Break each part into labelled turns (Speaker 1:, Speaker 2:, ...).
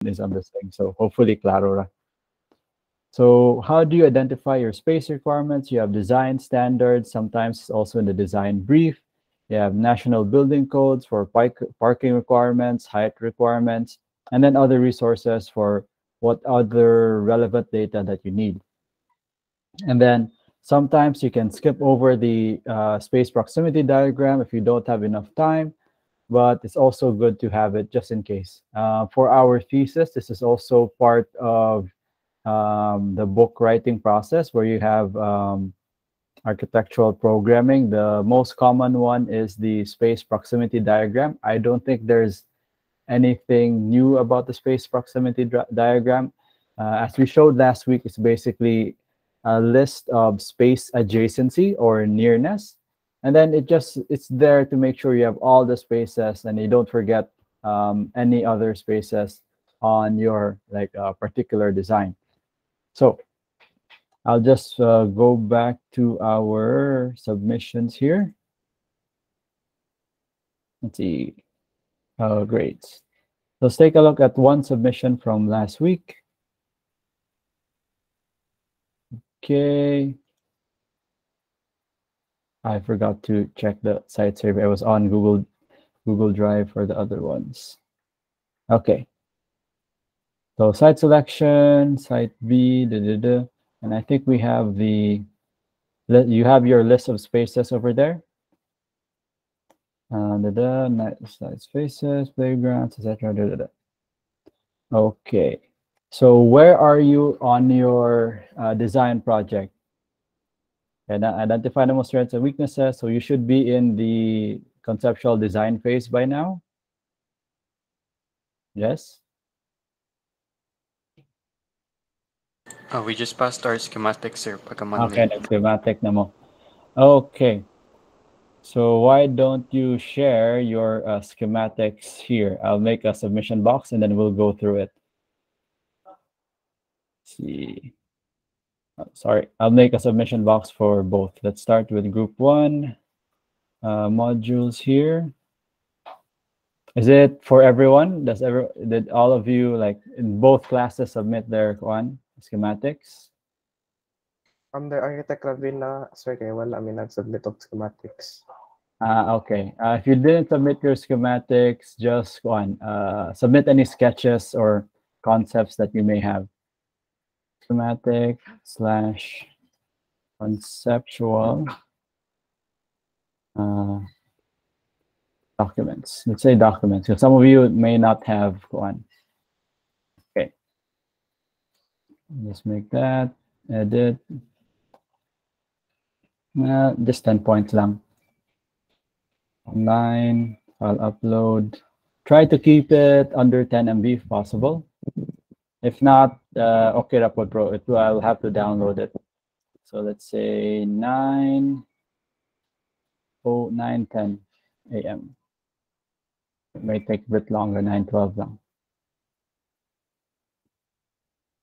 Speaker 1: is on this thing. So hopefully klaro ra. So how do you identify your space requirements? You have design standards, sometimes also in the design brief. You have national building codes for parking requirements, height requirements, and then other resources for what other relevant data that you need. And then sometimes you can skip over the space proximity diagram if you don't have enough time, but it's also good to have it just in case. For our thesis, this is also part of the book writing process where you have architectural programming. The most common one is the space proximity diagram. I don't think there's anything new about the space proximity diagram. As we showed last week, it's basically a list of space adjacency or nearness. And then it's there to make sure you have all the spaces and you don't forget any other spaces on your particular design. So I'll just go back to our submissions here. Let's see. Oh, great. Let's take a look at one submission from last week. Okay. I forgot to check the site survey. I was on Google Drive for the other ones. Okay. So site selection, site B, and I think we have you have your list of spaces over there. Site spaces, playgrounds, etc. Okay. So where are you on your design project? And identify the most strengths and weaknesses. So you should be in the conceptual design phase by now. Yes?
Speaker 2: We just passed our schematics, sir, pagka
Speaker 1: Okay,
Speaker 2: Monday.
Speaker 1: schematic na mo. Okay. So why don't you share your schematics here? I'll make a submission box and then we'll go through it. Let's see. Oh, sorry, I'll make a submission box for both. Let's start with group 1 modules here. Is it for everyone? Did all of you in both classes submit their schematics?
Speaker 3: The architect Ravin na, sir, kaya wala kami nag-submit of schematics.
Speaker 1: Okay. If you didn't submit your schematics, just submit any sketches or concepts that you may have. Schematic / conceptual documents. Let's say documents, because some of you may not have one. Okay. Let's make that. Edit. Just 10 points lang. Online, I'll upload. Try to keep it under 10 MB if possible. If not, okay, Rapod Pro, I'll have to download it. So let's say 9:10 a.m. It may take a bit longer, 9:12 lang.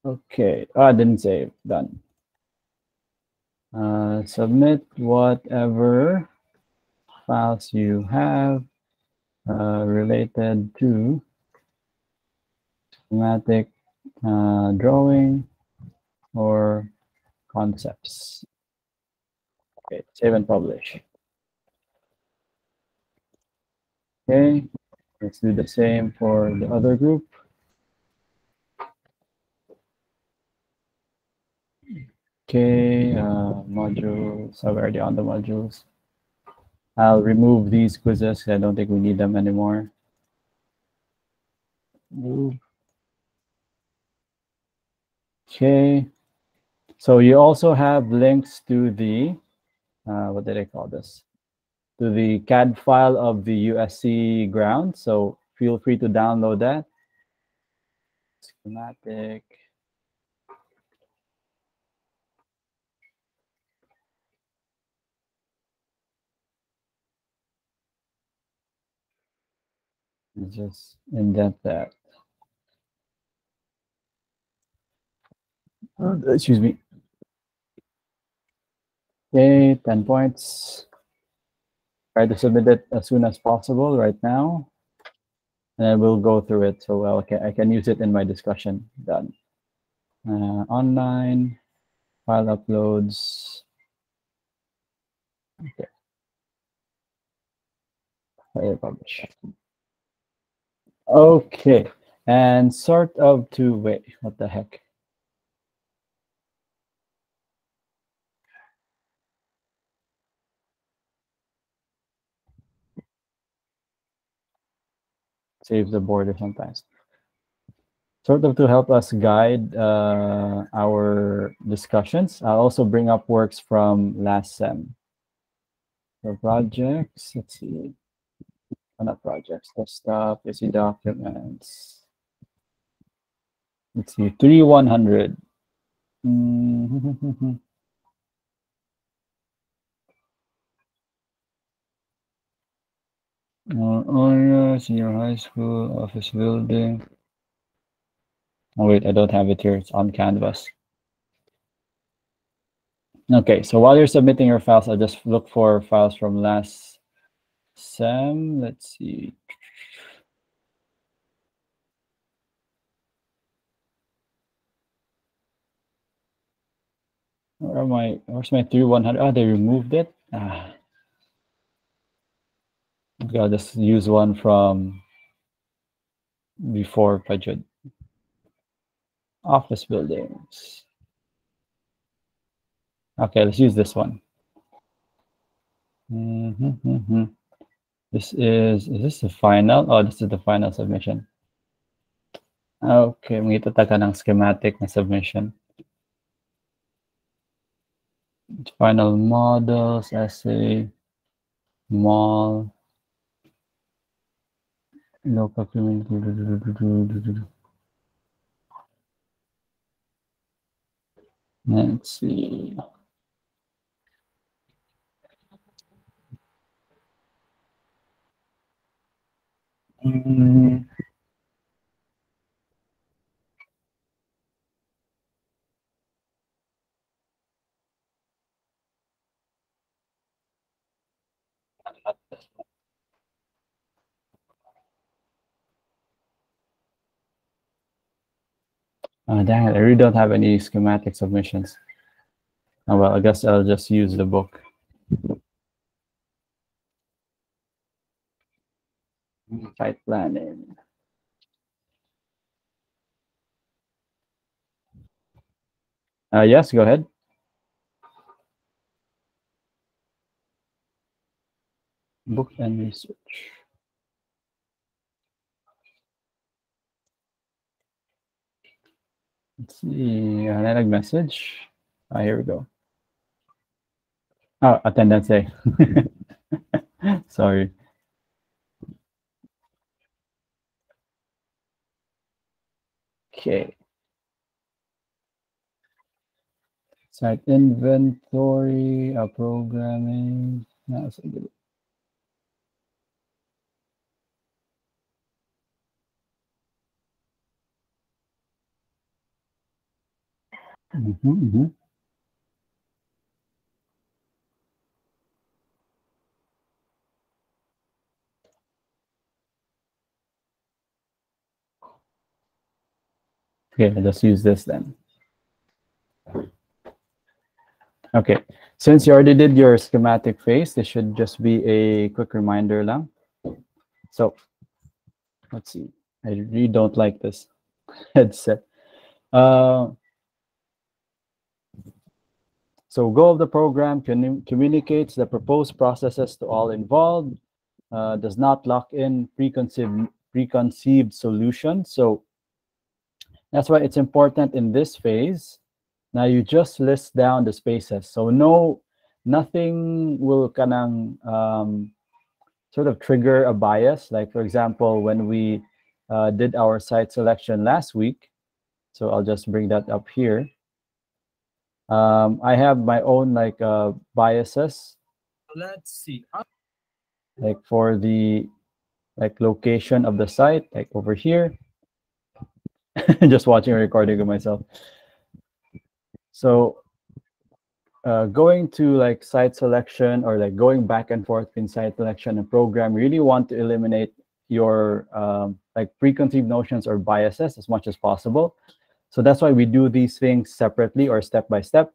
Speaker 1: Okay, I didn't save, done. Submit whatever files you have related to schematic drawing or concepts. Okay, save and publish. Okay, let's do the same for the other group. Okay, modules, I'm already on the modules. I'll remove these quizzes because I don't think we need them anymore. Okay, so you also have links to the, what did I call this? To the CAD file of the USC ground. So feel free to download that. Schematic. Just indent that. Excuse me. Okay, 10 points. Try to submit it as soon as possible right now. and I will go through it so I can use it in my discussion. Done. Online file uploads. Okay, publish. Okay, and sort of to wait. What the heck? Save the border sometimes. Sort of to help us guide our discussions. I'll also bring up works from last sem. So projects, let's see. Not projects, desktop, busy documents. Let's see, 3100. Oh, yeah, senior high school, office building. Oh, wait, I don't have it here. It's on Canvas. Okay, so while you're submitting your files, I'll just look for files from last sem. Let's see. Where's my 3100? Oh, they removed it. Okay, I'll just use one from before budget. Office buildings. Okay, let's use this one. Is this the final? Oh, this is the final submission. Okay, may itataga ng schematic na submission. Final models, essay, mall, local community. Let's see. Dang it, I really don't have any schematic submissions. Oh, well, I guess I'll just use the book. Site planning. Yes, go ahead. Book and research. Let's see, message. Here we go. Oh, attendance day. Sorry. Okay. Site inventory, programming. No, so good. Okay, let's use this then. Okay, since you already did your schematic phase, this should just be a quick reminder lang. So, let's see. I really don't like this headset. So goal of the program communicates the proposed processes to all involved, does not lock in preconceived solutions. So that's why it's important in this phase. Now you just list down the spaces. So nothing will sort of trigger a bias. Like for example, when we did our site selection last week, so I'll just bring that up here. I have my own biases.
Speaker 4: Let's see.
Speaker 1: Like for the location of the site, like over here. Just watching a recording of myself. So going to site selection or going back and forth in site selection and program, really want to eliminate your like preconceived notions or biases as much as possible. So that's why we do these things separately or step by step.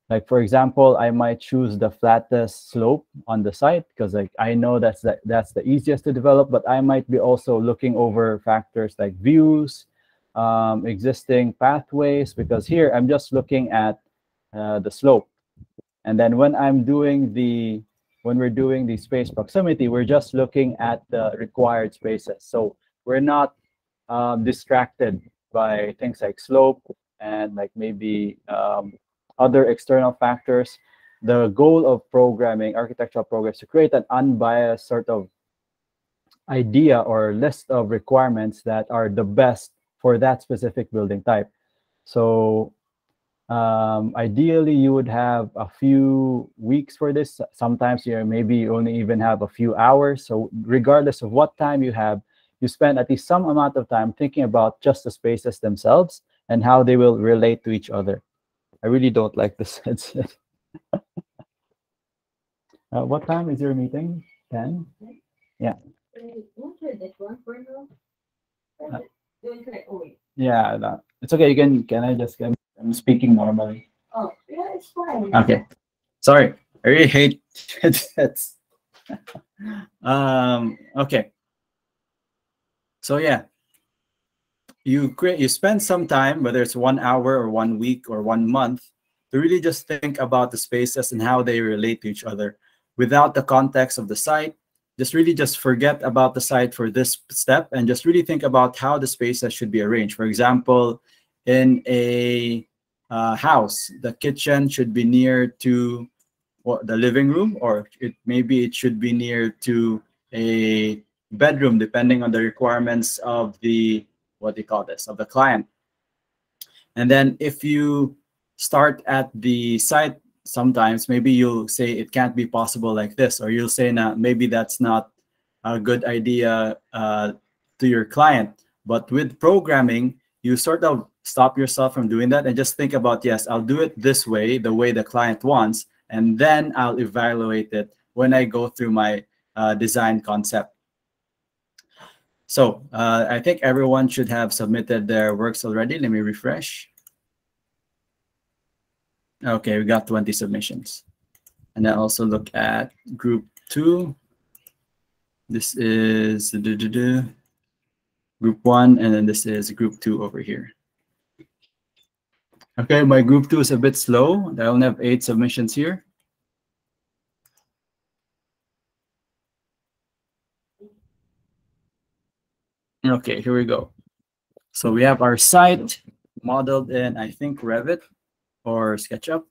Speaker 1: Like for example, I might choose the flattest slope on the site because like I know that's the easiest to develop, but I might be also looking over factors like views, existing pathways, because here I'm just looking at the slope. And then when we're doing the space proximity, we're just looking at the required spaces. So we're not distracted by things like slope and like maybe other external factors. The goal of programming, architectural programs, to create an unbiased sort of idea or list of requirements that are the best for that specific building type. So ideally, you would have a few weeks for this. Sometimes you maybe only even have a few hours. So regardless of what time you have, you spend at least some amount of time thinking about just the spaces themselves and how they will relate to each other. I really don't like this headset. What time is your meeting? 10? Yeah. Yeah, no, it's okay. Can I just, I'm speaking normally.
Speaker 4: Oh, yeah, it's fine.
Speaker 1: Okay. Sorry. I really hate headsets. Okay. So yeah, you spend some time, whether it's 1 hour or 1 week or 1 month, to really just think about the spaces and how they relate to each other without the context of the site. Just forget about the site for this step and just really think about how the spaces should be arranged. For example, in a house, the kitchen should be near to the living room, or maybe it should be near to a bedroom, depending on the requirements of the of the client. And then if you start at the site, sometimes maybe you'll say it can't be possible like this, or you'll say nah, maybe that's not a good idea to your client. But with programming, you sort of stop yourself from doing that and just think about, yes, I'll do it this way, the way the client wants, and then I'll evaluate it when I go through my design concept. So I think everyone should have submitted their works already. Let me refresh. Okay, we got 20 submissions. And I also look at group 2. This is group 1, and then this is group 2 over here. Okay, my group 2 is a bit slow. I only have 8 submissions here. Okay, here we go. So we have our site modeled in, I think, Revit or SketchUp.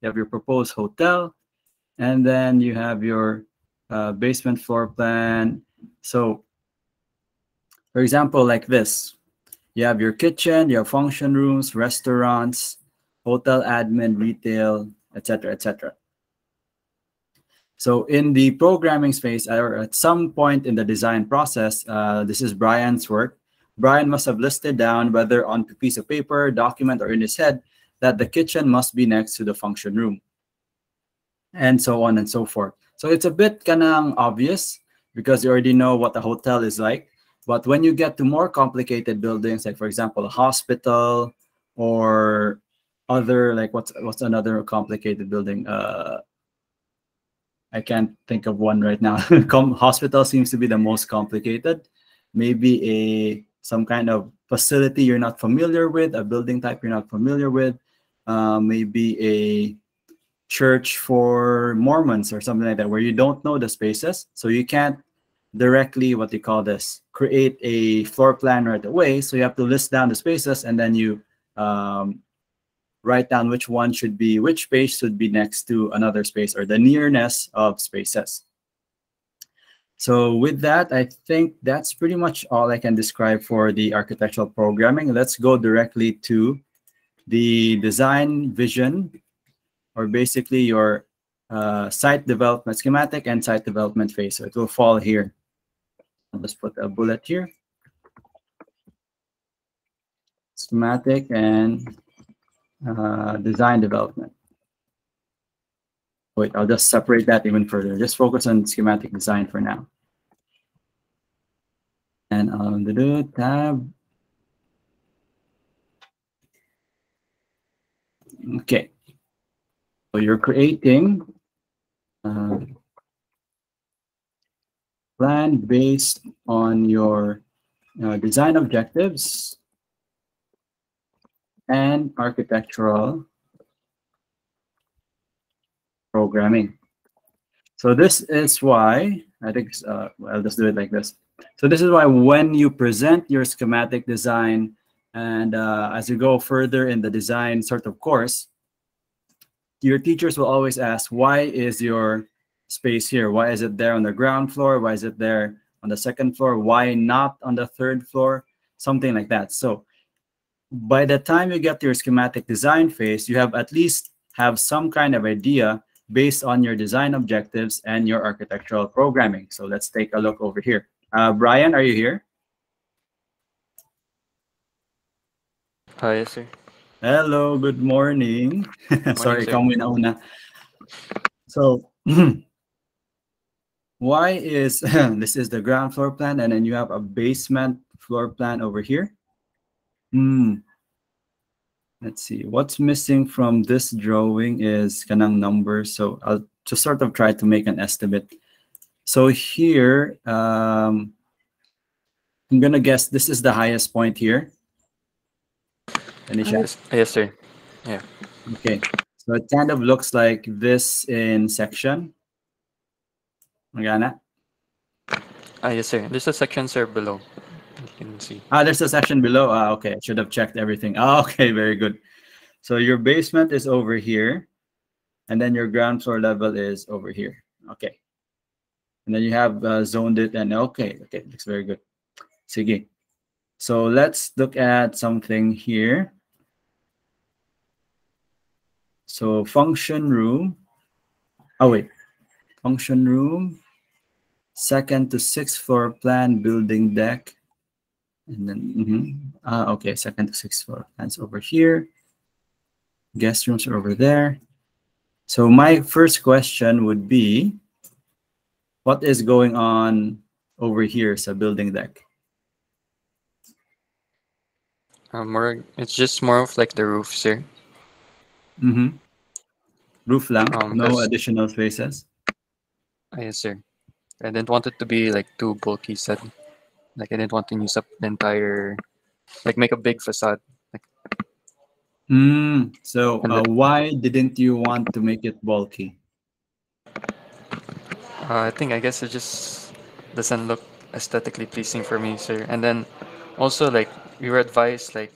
Speaker 1: You have your proposed hotel, and then you have your basement floor plan. So, for example, like this, you have your kitchen, you have function rooms, restaurants, hotel admin, retail, etc., etc. So in the programming space, or at some point in the design process, this is Brian's work. Brian must have listed down, whether on a piece of paper, document, or in his head, that the kitchen must be next to the function room, and so on and so forth. So it's a bit kind of obvious because you already know what the hotel is like. But when you get to more complicated buildings, like for example, a hospital or other, like what's another complicated building? I can't think of one right now. Hospital seems to be the most complicated. Maybe some kind of facility you're not familiar with, a building type you're not familiar with, maybe a church for Mormons or something like that, where you don't know the spaces, so you can't directly create a floor plan right away. So you have to list down the spaces, and then you write down which space should be next to another space, or the nearness of spaces. So with that, I think that's pretty much all I can describe for the architectural programming. Let's go directly to the design vision, or basically your site development schematic and site development phase. So it will fall here. I'll just put a bullet here. Schematic and design development. Wait, I'll just separate that even further. Just focus on schematic design for now. And on the tab. Okay. So you're creating plan based on your design objectives and architectural programming. So this is why I think I'll just do it like this. So this is why when you present your schematic design and as you go further in the design sort of course, your teachers will always ask, why is your space here? Why is it there on the ground floor? Why is it there on the second floor? Why not on the third floor? Something like that. So by the time you get to your schematic design phase, you have at least have some kind of idea based on your design objectives and your architectural programming. So let's take a look over here. Brian, are you here?
Speaker 2: Yes, sir.
Speaker 1: Hello, good morning.
Speaker 2: Morning,
Speaker 1: Sorry,
Speaker 2: sir.
Speaker 1: ikaw muna una. So why is this is the ground floor plan, and then you have a basement floor plan over here? Let's see. What's missing from this drawing is kanang numbers. So I'll just sort of try to make an estimate. So here, I'm gonna guess this is the highest point here.
Speaker 2: Yes, yes, sir. Yeah.
Speaker 1: Okay. So it kind of looks like this in section. Magana?
Speaker 2: Yes, sir. There's a section, sir, below. You can see.
Speaker 1: There's a section below. Okay. I should have checked everything. Okay, very good. So your basement is over here, and then your ground floor level is over here. Okay. And then you have zoned it, and okay, looks very good. Sige. So let's look at something here. So function room. Oh wait, function room. Second to sixth floor plan building deck. And then, okay, second to sixth floor plans over here. Guest rooms are over there. So my first question would be, what is going on over here sa building deck?
Speaker 2: It's just more of like the roof, sir.
Speaker 1: Roof lang, no
Speaker 2: 'Cause
Speaker 1: additional spaces?
Speaker 2: yes, sir. I didn't want it to be like too bulky, said. Like I didn't want to use up the entire, like make a big facade. Like
Speaker 1: So
Speaker 2: And then-
Speaker 1: why didn't you want to make it bulky?
Speaker 2: I guess it just doesn't look aesthetically pleasing for me, sir. And then also like we were advised like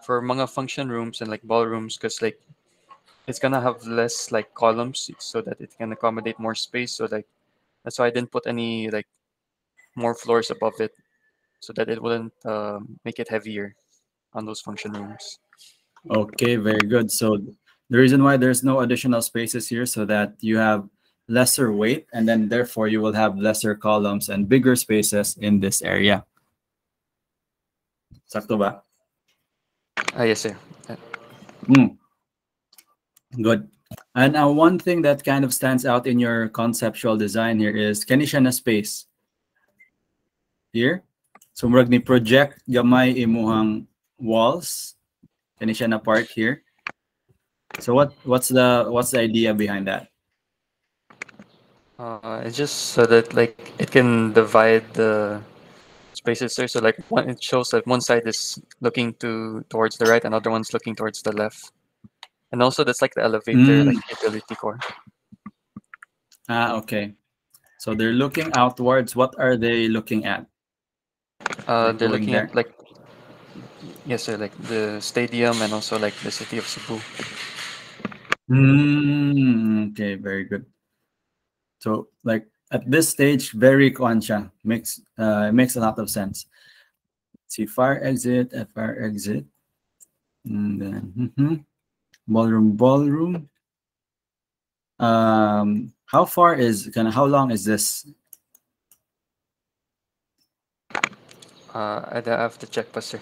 Speaker 2: for mga function rooms and like ballrooms, because like it's gonna have less like columns so that it can accommodate more space. So like that's why I didn't put any like more floors above it, so that it wouldn't make it heavier on those function rooms.
Speaker 1: Okay, very good. So the reason why there's no additional spaces here so that you have lesser weight, and then therefore you will have lesser columns and bigger spaces in this area. Sakto ba?
Speaker 2: Yes, sir.
Speaker 1: Good. And one thing that kind of stands out in your conceptual design here is kani siya na space. Here. So murag ni project gamay imuhang walls. Kani siya na part here. So what's the idea behind that?
Speaker 2: It's just so that like it can divide the spaces there. So like it shows that one side is looking towards the right, and other one's looking towards the left. And also that's like the elevator, like utility core.
Speaker 1: Okay. So they're looking outwards. What are they looking at? Like
Speaker 2: They're
Speaker 1: going
Speaker 2: looking
Speaker 1: there?
Speaker 2: at like, yes, sir, like the stadium and also like the city of Cebu.
Speaker 1: Okay, very good. So like at this stage, very conscious. Makes a lot of sense. See, fire exit, fire exit. And then ballroom. How how long is this?
Speaker 2: I'd have to check, sir.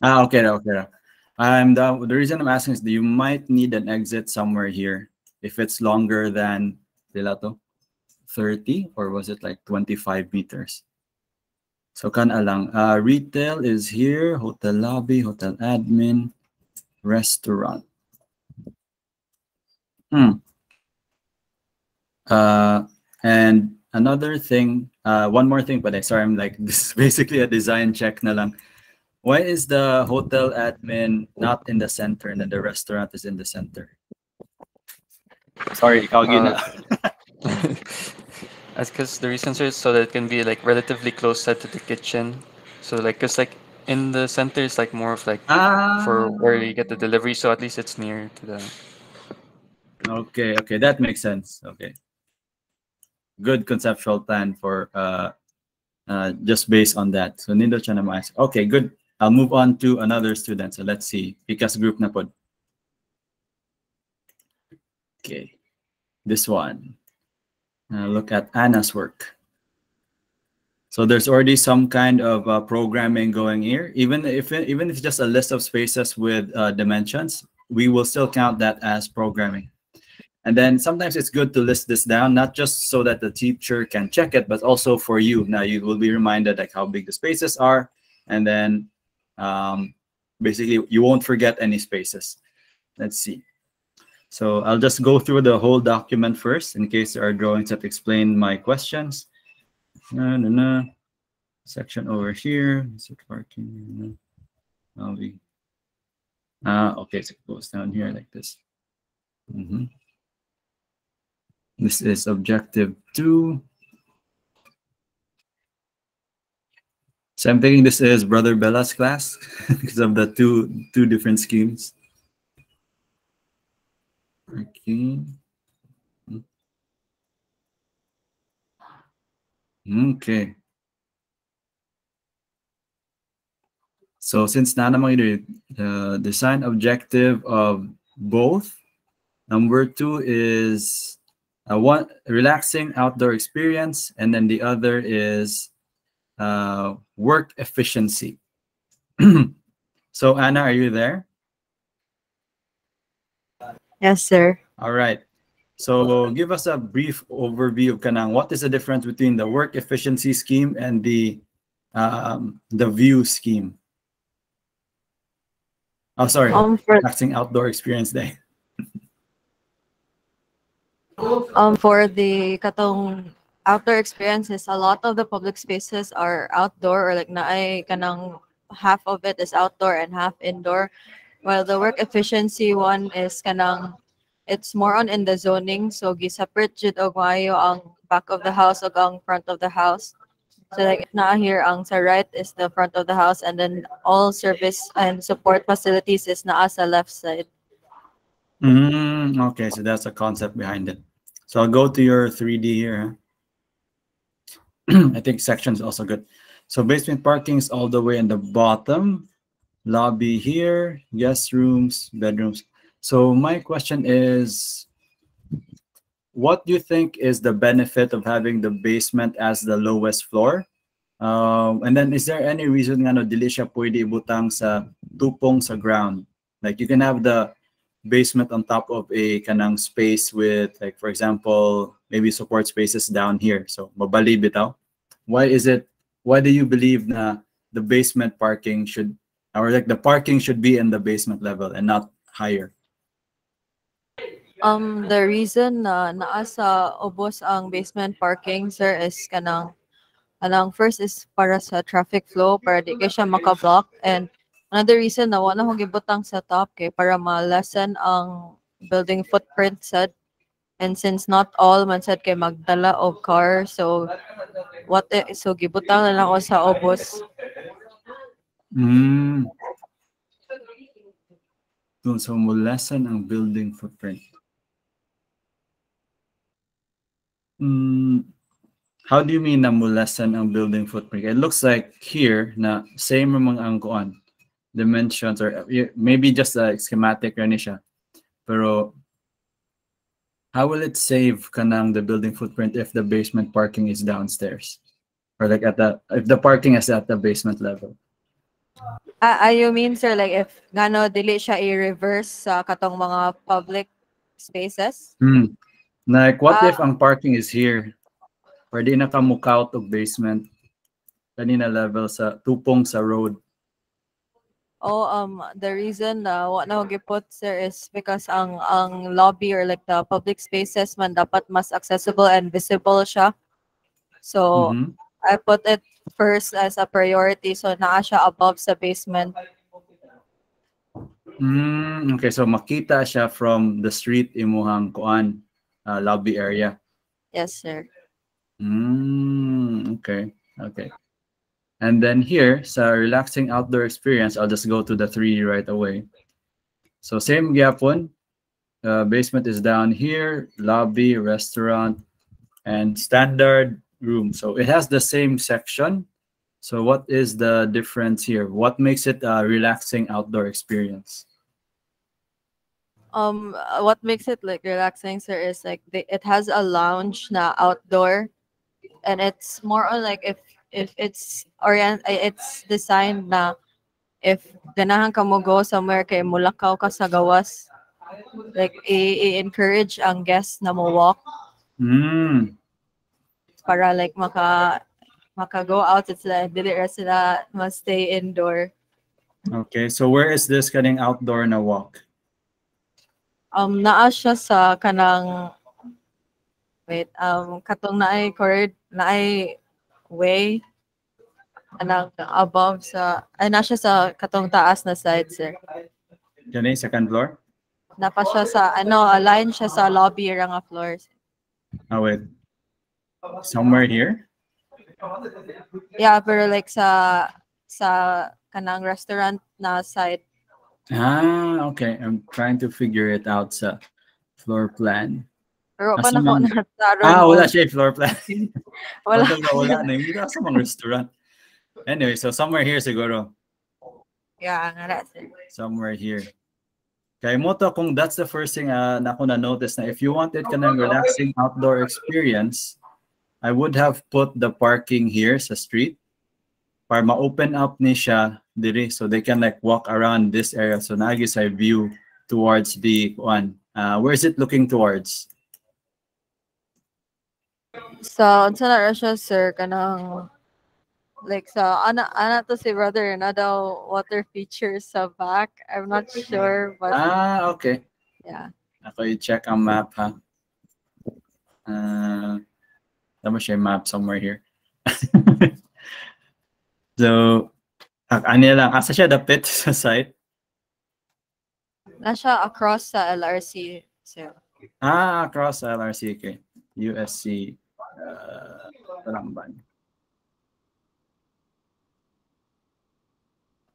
Speaker 1: Okay. The reason I'm asking is that you might need an exit somewhere here if it's longer than 30, or was it like 25 meters? So kana lang. Retail is here, hotel lobby, hotel admin, restaurant. And another thing, one more thing, but sorry, I'm like, this is basically a design check na lang. Why is the hotel admin not in the center and then the restaurant is in the center? Sorry, ikaw
Speaker 2: Uh,
Speaker 1: gina.
Speaker 2: That's because the reasons are so that it can be like relatively close set to the kitchen. So like, cause like in the center is like more of like for where you get the delivery. So at least it's near to the.
Speaker 1: Okay, okay, that makes sense. Okay, good conceptual plan for just based on that. So nindo siya na maayos. Okay, good. I'll move on to another student. So let's see. Pikas group na pod. Okay, this one. Look at Anna's work. So there's already some kind of programming going here. Even if it's just a list of spaces with dimensions, we will still count that as programming. And then sometimes it's good to list this down, not just so that the teacher can check it, but also for you. Now you will be reminded like how big the spaces are, and then basically you won't forget any spaces. Let's see. So I'll just go through the whole document first in case there are drawings that explain my questions. Section over here. Is it working? Okay, so it goes down here like this. This is objective 2. So I'm thinking this is Brother Bella's class because of the two different schemes. Okay. Okay. So since na naman the design objective of both, number 2 is one relaxing outdoor experience, and then the other is work efficiency. So Anna, are you there?
Speaker 5: Yes, sir.
Speaker 1: All right. So give us a brief overview of kanang what is the difference between the work efficiency scheme and the view scheme. Oh, sorry,
Speaker 5: For
Speaker 1: relaxing outdoor experience day.
Speaker 5: for the katong outdoor experiences, a lot of the public spaces are outdoor or like naay kanang half of it is outdoor and half indoor. While the work efficiency one is kanang it's more on in the zoning, so gi-separate jud og maayo ang back of the house ug ang front of the house. So like if naa here ang sa right is the front of the house and then all service and support facilities is naa sa left side.
Speaker 1: Okay, so that's the concept behind it. So I'll go to your 3D here. I think section is also good. So basement parking is all the way in the bottom. Lobby here, guest rooms, bedrooms. So my question is, what do you think is the benefit of having the basement as the lowest floor? And then is there any reason nga no dili siya pwede ibutang sa tupong sa ground? Like you can have the basement on top of a kanang space with, like, for example, maybe support spaces down here. So mabali bitaw. Why do you believe na the basement parking should, or like the parking should be in the basement level and not higher?
Speaker 5: The reason na naa sa ubos ang basement parking, sir, is kanang first is para sa traffic flow para di kay siya maka-block, and another reason na wala akong gibutang sa top kay para ma-lessen ang building footprint sad, and since not all man sad kay magdala og car, so so gibutang na lang ako sa ubos.
Speaker 1: So mo lessen ang building footprint. How do you mean na mo lessen ang building footprint? It looks like here na same mga ang kuan dimensions, or maybe just a schematic rin siya. Pero how will it save kanang the building footprint if the basement parking is downstairs, or like if the parking is at the basement level?
Speaker 5: You mean, sir, like if gano dili siya i-reverse sa katong mga public spaces?
Speaker 1: Like what if ang parking is here, pwede na ka mukout og basement? kanina level sa tupong sa road?
Speaker 5: Oh, the reason na what na gipot sir is because ang lobby or like the public spaces man dapat mas accessible and visible siya. So
Speaker 1: Mhm.
Speaker 5: I put it first as a priority so naa siya above sa basement.
Speaker 1: Okay, so makita siya from the street imuhang kuan lobby area.
Speaker 5: Yes, sir.
Speaker 1: Okay. Okay. And then here, sa relaxing outdoor experience, I'll just go to the 3 right away. So same gyapon. Basement is down here, lobby, restaurant, and standard room. So it has the same section. So what is the difference here? What makes it a relaxing outdoor experience?
Speaker 5: What makes it like relaxing, sir, is like it has a lounge na outdoor, and it's more on like if it's designed na if ganahan ka mo go somewhere kay mulakaw ka sa gawas, like i-encourage ang guests na mo walk
Speaker 1: Mm,
Speaker 5: para like maka go out sila dili ra sila must stay indoor.
Speaker 1: okay, so where is this kaning outdoor na walk?
Speaker 5: Naa siya sa kanang wait, katong naay way kanang above sa ay na siya sa katong taas na side, sir.
Speaker 1: Kani second floor?
Speaker 5: Napa siya sa align siya sa lobby ra nga floors.
Speaker 1: Oh wait. Somewhere here?
Speaker 5: Yeah, pero like sa kanang restaurant na side.
Speaker 1: Okay. I'm trying to figure it out sa floor plan.
Speaker 5: Pero pa
Speaker 1: Asa
Speaker 5: nako
Speaker 1: man-
Speaker 5: na taron mo.
Speaker 1: Wala siya floor plan.
Speaker 5: Wala.
Speaker 1: Wala na. Hindi sa mga restaurant. Anyway, so somewhere here siguro.
Speaker 5: Yeah, nga na, sir.
Speaker 1: Somewhere here. Kay mo to kung that's the first thing na ako na-notice na if you wanted ka ng relaxing outdoor experience, I would have put the parking here sa street para ma-open up ni siya diri so they can like walk around this area. So naagi sa view towards the one. Where is it looking towards?
Speaker 5: Sa unsa na ra siya, sir, kanang like sa ana to si brother na daw water features sa back. I'm not sure but
Speaker 1: Okay.
Speaker 5: yeah.
Speaker 1: Ako i-check ang map ha. Tama siya yung map somewhere here. So, ano lang, asa siya dapit sa site?
Speaker 5: Na siya across sa LRC, sir.
Speaker 1: Across LRC, okay. USC, Talamban.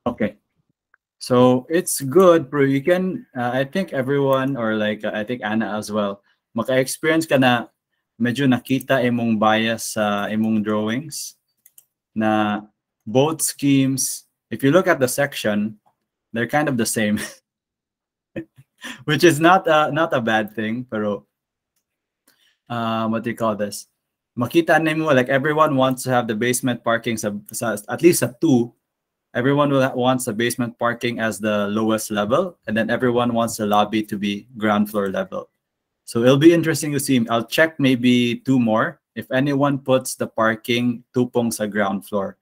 Speaker 1: Okay. So, it's good, bro. You can, I think everyone, or like, I think Anna as well, maka-experience ka na medyo nakita imong bias sa imong drawings na both schemes, if you look at the section, they're kind of the same. Which is not a bad thing, pero what do you call this? Makita nimo like everyone wants to have the basement parking sa at least a 2. Everyone wants the basement parking as the lowest level, and then everyone wants the lobby to be ground floor level. So it'll be interesting to see. I'll check maybe 2 more if anyone puts the parking tupong sa ground floor,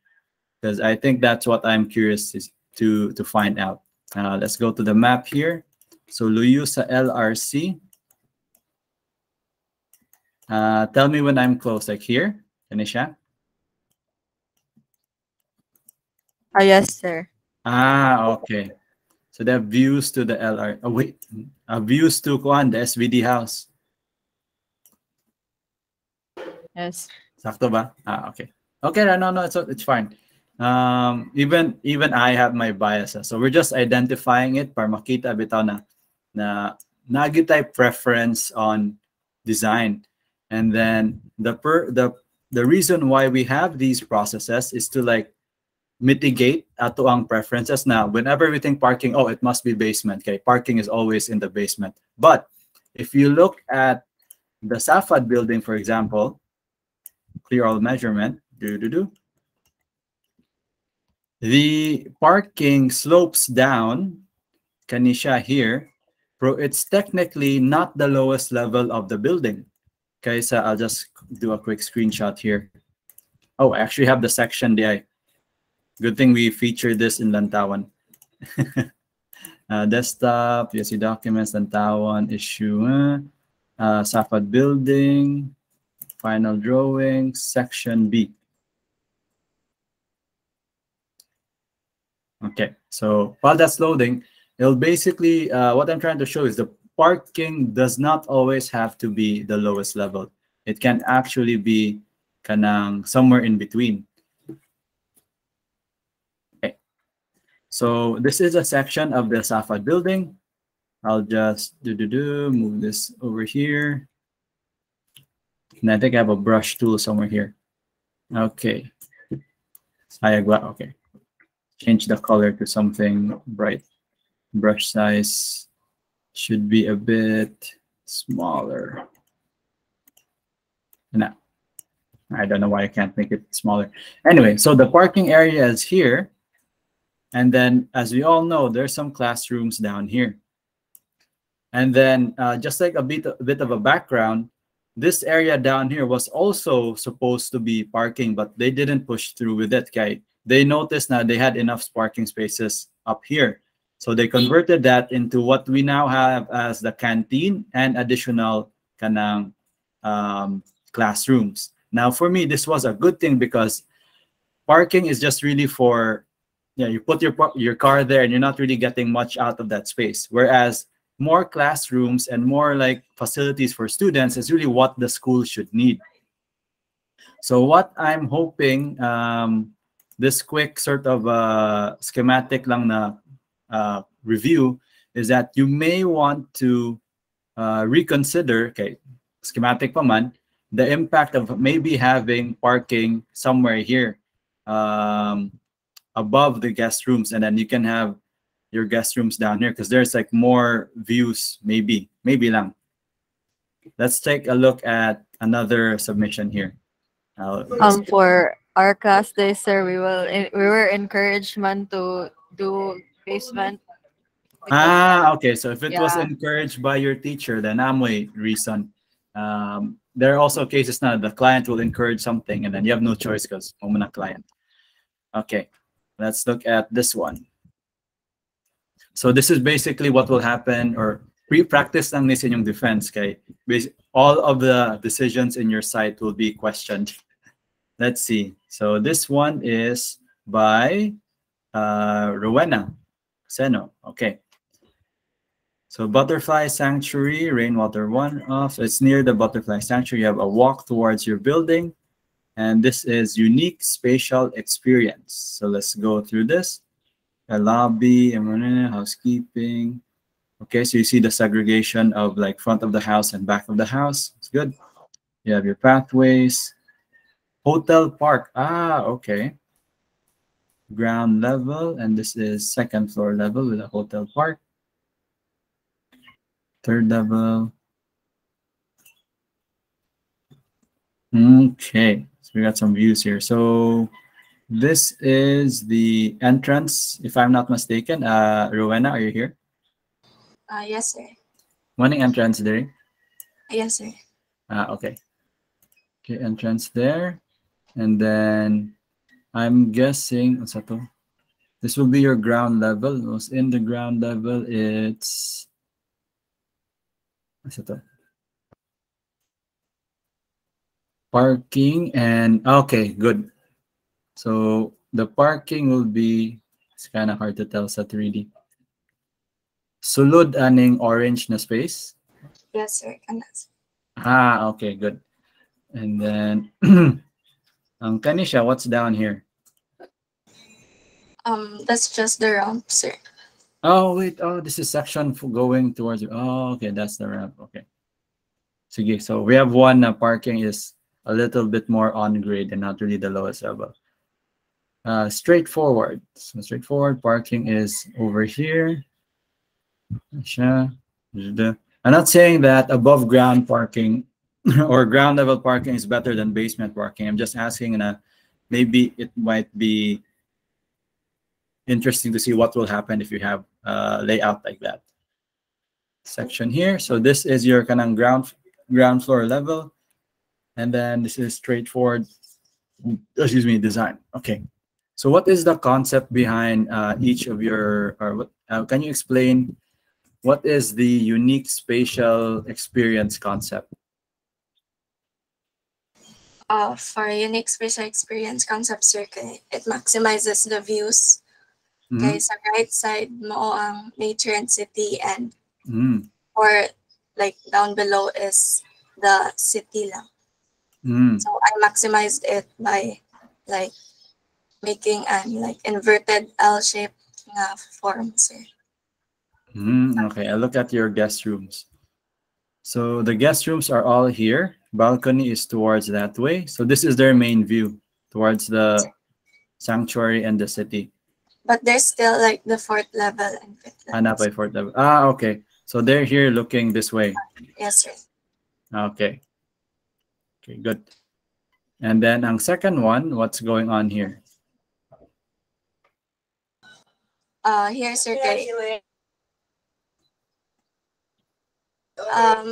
Speaker 1: because I think that's what I'm curious to find out. Let's go to the map here. So Luyu sa LRC. Tell me when I'm close, like here, Tanisha.
Speaker 5: Yes, sir.
Speaker 1: Okay. So they have views to the LR. Oh wait, views to Kuan, the SVD house.
Speaker 5: Yes.
Speaker 1: Sakto ba? Okay. Okay, no, it's fine. Even I have my biases, so we're just identifying it para makita bitaw na nagitay preference on design, and then the reason why we have these processes is to like mitigate ato ang preferences na whenever we think parking, it must be basement. Okay, parking is always in the basement. But if you look at the Safad building, for example, clear all measurement, the parking slopes down, kanisha here, it's technically not the lowest level of the building. Okay, so I'll just do a quick screenshot here. I actually have the section there. Good thing we featured this in Lantawan. Desktop, PSC documents, Lantawan, issue, SAFAD building, final drawing, section B. Okay, so while that's loading, it'll basically, what I'm trying to show is the parking does not always have to be the lowest level. It can actually be kanang somewhere in between. Okay, so this is a section of the SAFAD building. I'll just move this over here. And I think I have a brush tool somewhere here. Okay. Okay. Change the color to something bright. Brush size should be a bit smaller. No, I don't know why I can't make it smaller. Anyway, so the parking area is here. And then, as we all know, there's some classrooms down here. And then just like a bit of a background, this area down here was also supposed to be parking, but they didn't push through with it. Okay, they noticed now they had enough parking spaces up here. So they converted that into what we now have as the canteen and additional kanang classrooms. Now, for me, this was a good thing because parking is just really for, you put your car there and you're not really getting much out of that space. Whereas more classrooms and more like facilities for students is really what the school should need. So what I'm hoping, this quick sort of schematic lang na review is that you may want to reconsider, okay, schematic pa man, the impact of maybe having parking somewhere here above the guest rooms, and then you can have your guest rooms down here because there's like more views, maybe lang. Let's take a look at another submission here.
Speaker 5: For our class day, sir, we were encouraged man to do basement.
Speaker 1: Okay, so if it was
Speaker 5: Yeah.
Speaker 1: encouraged by your teacher, then amoy reason. There are also cases now the client will encourage something and then you have no choice because I'm a client. Okay, let's look at this one. So this is basically what will happen, or pre-practice lang ni sa inyong defense. Okay, all of the decisions in your site will be questioned. Let's see. So this one is by Rowena Seno. Okay. So Butterfly Sanctuary, Rainwater One-Off. It's near the Butterfly Sanctuary. You have a walk towards your building. And this is unique spatial experience. So let's go through this. A lobby, housekeeping. Okay, so you see the segregation of like front of the house and back of the house. It's good. You have your pathways. Hotel park. Okay. Ground level, and this is second floor level with a hotel park. Third level. Okay, so we got some views here. So this is the entrance, if I'm not mistaken. Rowena, are you here?
Speaker 6: Yes, sir.
Speaker 1: Morning entrance there.
Speaker 6: Yes, sir.
Speaker 1: Okay. Okay, entrance there. And then I'm guessing, what's that? This will be your ground level. What's in the ground level? It's, what's that? Parking and, okay, good. So the parking will be, it's kind of hard to tell sa 3D. Sulod aning orange na space?
Speaker 6: Yes, sir.
Speaker 1: Okay, good. And then, Kanisha, what's down here?
Speaker 6: That's just the ramp, sir.
Speaker 1: Oh, wait. Oh, this is section for going towards you. Oh, okay. That's the ramp. Okay. Sige, so we have one parking is a little bit more on grade and not really the lowest level. Straightforward. So straightforward parking is over here. I'm not saying that above ground parking or ground level parking is better than basement parking. I'm just asking, maybe it might be interesting to see what will happen if you have a layout like that. Section here. So this is your kanang ground floor level. And then this is straightforward, excuse me, design. Okay. So what is the concept behind each of your, or what, can you explain what is the unique spatial experience concept?
Speaker 6: For unique spatial experience concept, sir, kay it maximizes the views.
Speaker 1: Mm-hmm.
Speaker 6: Kay sa right side mo ang nature and city, and
Speaker 1: Mm-hmm.
Speaker 6: or like down below is the city lang.
Speaker 1: Mm-hmm.
Speaker 6: So I maximized it by like making an like inverted L shape nga form, sir.
Speaker 1: Okay, I look at your guest rooms. So the guest rooms are all here. Balcony is towards that way. So this is their main view towards the sanctuary and the city.
Speaker 6: But there's still like the fourth level and fifth level.
Speaker 1: Hanap ay fourth level. Okay. So they're here looking this way.
Speaker 6: Yes, sir.
Speaker 1: Okay. Okay, good. And then ang second one, what's going on here?
Speaker 6: Here, sir, kay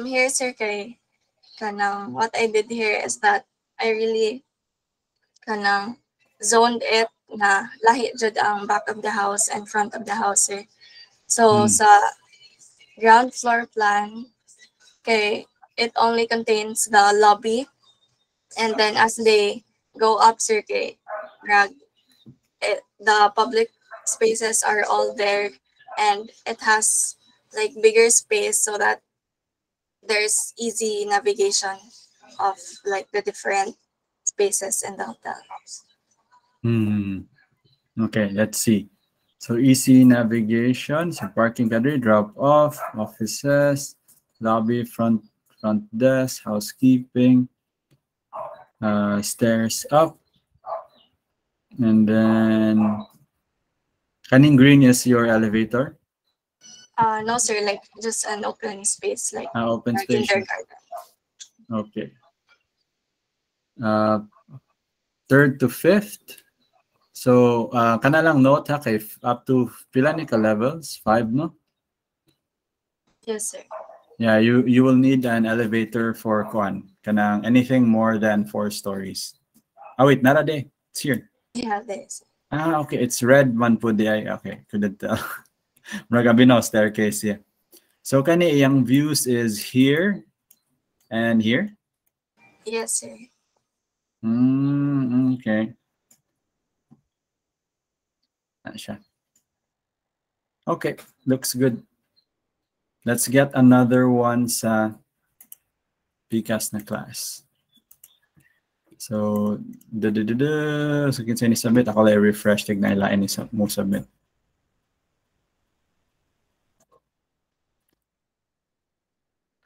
Speaker 6: here, sir, kay kanang what I did here is that I really kanang zoned it na lahi jud ang back of the house and front of the house, sir. So sa ground floor plan, kay it only contains the lobby, and then as they go up, sir, kay the public spaces are all there, and it has like bigger space so that there's easy navigation of like the different spaces in the hotel.
Speaker 1: Okay, let's see. So easy navigation, so parking gallery, drop off, offices, lobby, front desk, housekeeping, stairs up, and then kaning green is your elevator.
Speaker 6: No, sir, like just an open space, like
Speaker 1: Open
Speaker 6: our
Speaker 1: space.
Speaker 6: kindergarten.
Speaker 1: Okay. Third to fifth. So kana lang note ha kay up to pila ni ka levels? 5 no?
Speaker 6: Yes, sir.
Speaker 1: Yeah, you will need an elevator for kuan. Kanang anything more than 4 stories. Wait, nara de. It's here.
Speaker 6: Yeah, this.
Speaker 1: Okay, it's red man po di ay. Okay, couldn't tell. Maragabino staircase, yeah. So kani iyang views is here and here.
Speaker 6: Yes, sir.
Speaker 1: Okay. Okay, looks good. Let's get another one sa PCAS na class. So, so kinsa ni submit, ako lang refresh, tignan ilain ni mo submit.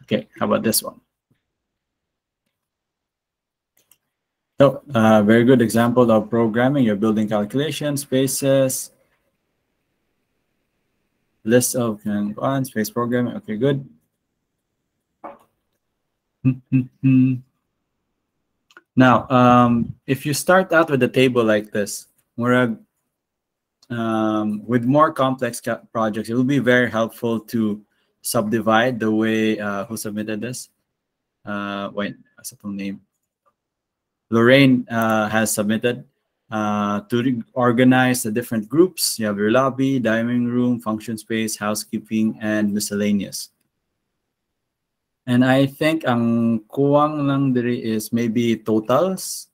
Speaker 1: Okay, how about this one? So, very good example of programming. You're building calculation, spaces, list of space programming. Okay, good. Now, if you start out with a table like this, with more complex projects, it will be very helpful to subdivide the way who submitted this. Wait, what's the name? Lorraine has submitted to organize the different groups. You have your lobby, dining room, function space, housekeeping, and miscellaneous. And I think ang kuwang lang diri is maybe totals.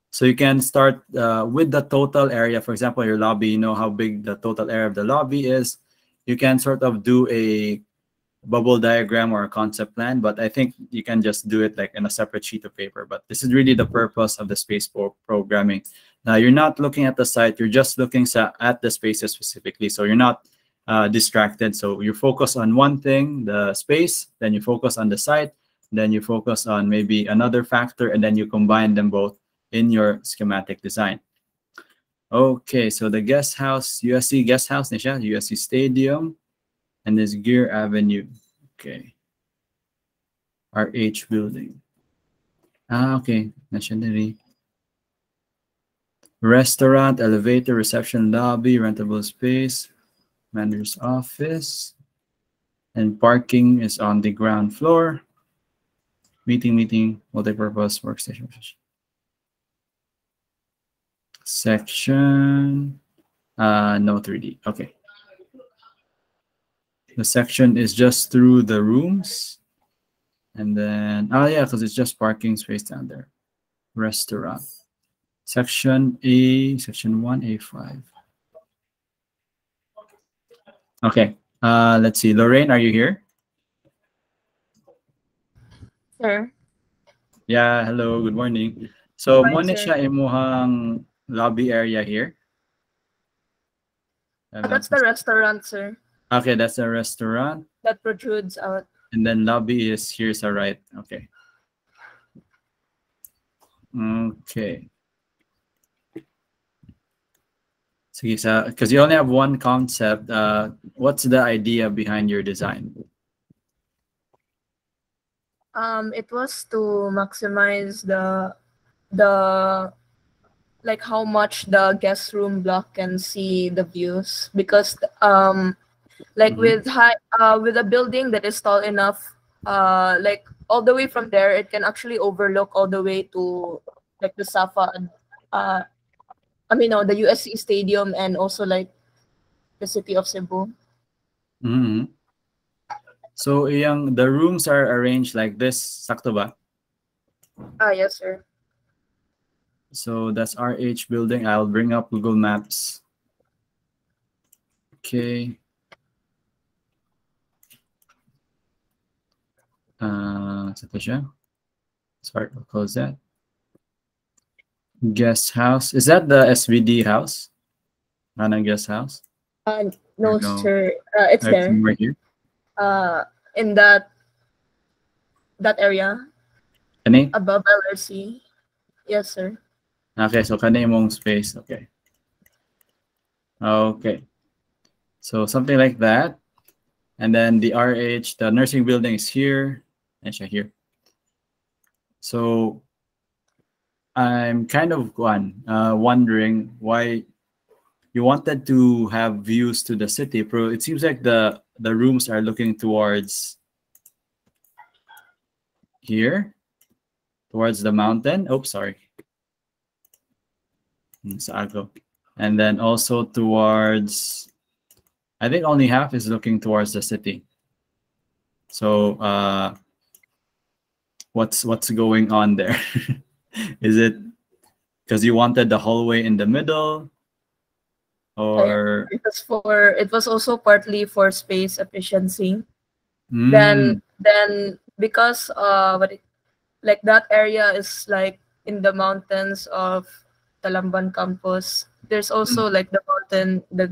Speaker 1: So you can start with the total area. For example, your lobby, you know how big the total area of the lobby is. You can sort of do a bubble diagram or a concept plan, but I think you can just do it like in a separate sheet of paper. But this is really the purpose of the space programming. Now, you're not looking at the site, you're just looking at the spaces specifically. So you're not distracted. So you focus on one thing, the space, then you focus on the site, then you focus on maybe another factor, and then you combine them both in your schematic design. Okay, so the guest house, USC guest house, Nisha, USC Stadium, and this Gear Avenue. Okay. RH building. Okay. Nationally. Restaurant, elevator, reception lobby, rentable space, manager's office, and parking is on the ground floor. Meeting, multi-purpose workstation. Section, no 3D. Okay. The section is just through the rooms. And then, oh yeah, because it's just parking space down there. Restaurant. Section A, section 1A5. Okay. Let's see. Lorraine, are you here?
Speaker 7: Sir.
Speaker 1: Yeah, hello, good morning. So,
Speaker 7: Fine,
Speaker 1: mo ni
Speaker 7: sir.
Speaker 1: siya imuhang lobby area here.
Speaker 7: That's the restaurant, sir.
Speaker 1: Okay, that's a restaurant.
Speaker 7: That protrudes out.
Speaker 1: And then lobby is here sa right. Okay. Okay. Sige, because you only have one concept, what's the idea behind your design?
Speaker 7: It was to maximize the like how much the guest room block can see the views, because like with a building that is tall enough, like all the way from there it can actually overlook all the way to like the Safa, I mean no, the USC Stadium, and also like the city of Cebu.
Speaker 1: Mm-hmm. So the rooms are arranged like this, sakto ba?
Speaker 7: Yes, sir.
Speaker 1: So that's RH building. I'll bring up Google Maps. Okay. Ito siya. Sorry, I'll close that. Guest house. Is that the SVD house? Anang guest house?
Speaker 7: No,
Speaker 1: No.
Speaker 7: sir. It's
Speaker 1: Like
Speaker 7: there.
Speaker 1: somewhere here.
Speaker 7: In that area
Speaker 1: Kani?
Speaker 7: above LRC. Yes, sir.
Speaker 1: Okay, so kani mong space. Okay. Okay. So something like that. And then the RH, the nursing building is here. And siya here. So I'm kind of wondering why you wanted to have views to the city. It seems like the rooms are looking towards here, towards the mountain. Oh, sorry. And then also towards, I think only half is looking towards the city. So what's going on there? Is it because you wanted the hallway in the middle, or
Speaker 7: it was also partly for space efficiency.
Speaker 1: Mm.
Speaker 7: Then because like that area is like in the mountains of Talamban campus, there's also like the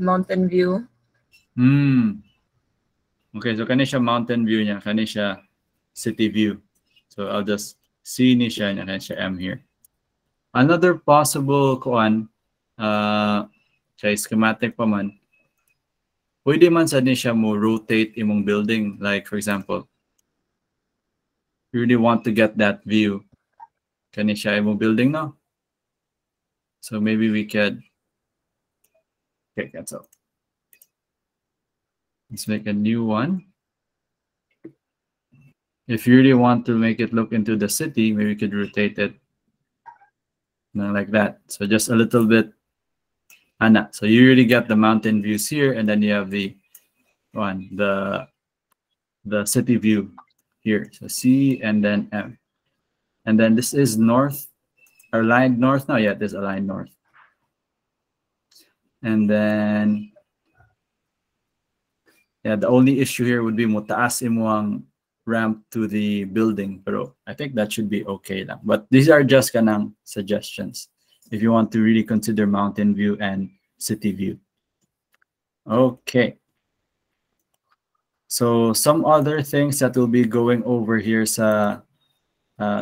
Speaker 7: mountain view.
Speaker 1: Okay, so kani siya mountain view niya, kani siya city view. So I'll just C ni siya and then siya M here. Another possible siya schematic pa man. Pwede man sa ni siya mo rotate imong building. Like for example, you really want to get that view. Kani siya imong building no? So maybe we could, okay, cancel. Let's make a new one. If you really want to make it look into the city, maybe we could rotate it like that. So just a little bit. So you really get the mountain views here, and then you have the city view here. So C and then M. And then this is north, aligned north. No, yeah, this is aligned north. And then, yeah, the only issue here would be mutaas imuang ramp to the building, pero I think that should be okay lang. But these are just kanang suggestions if you want to really consider mountain view and city view. Okay. So some other things that we'll be going over here sa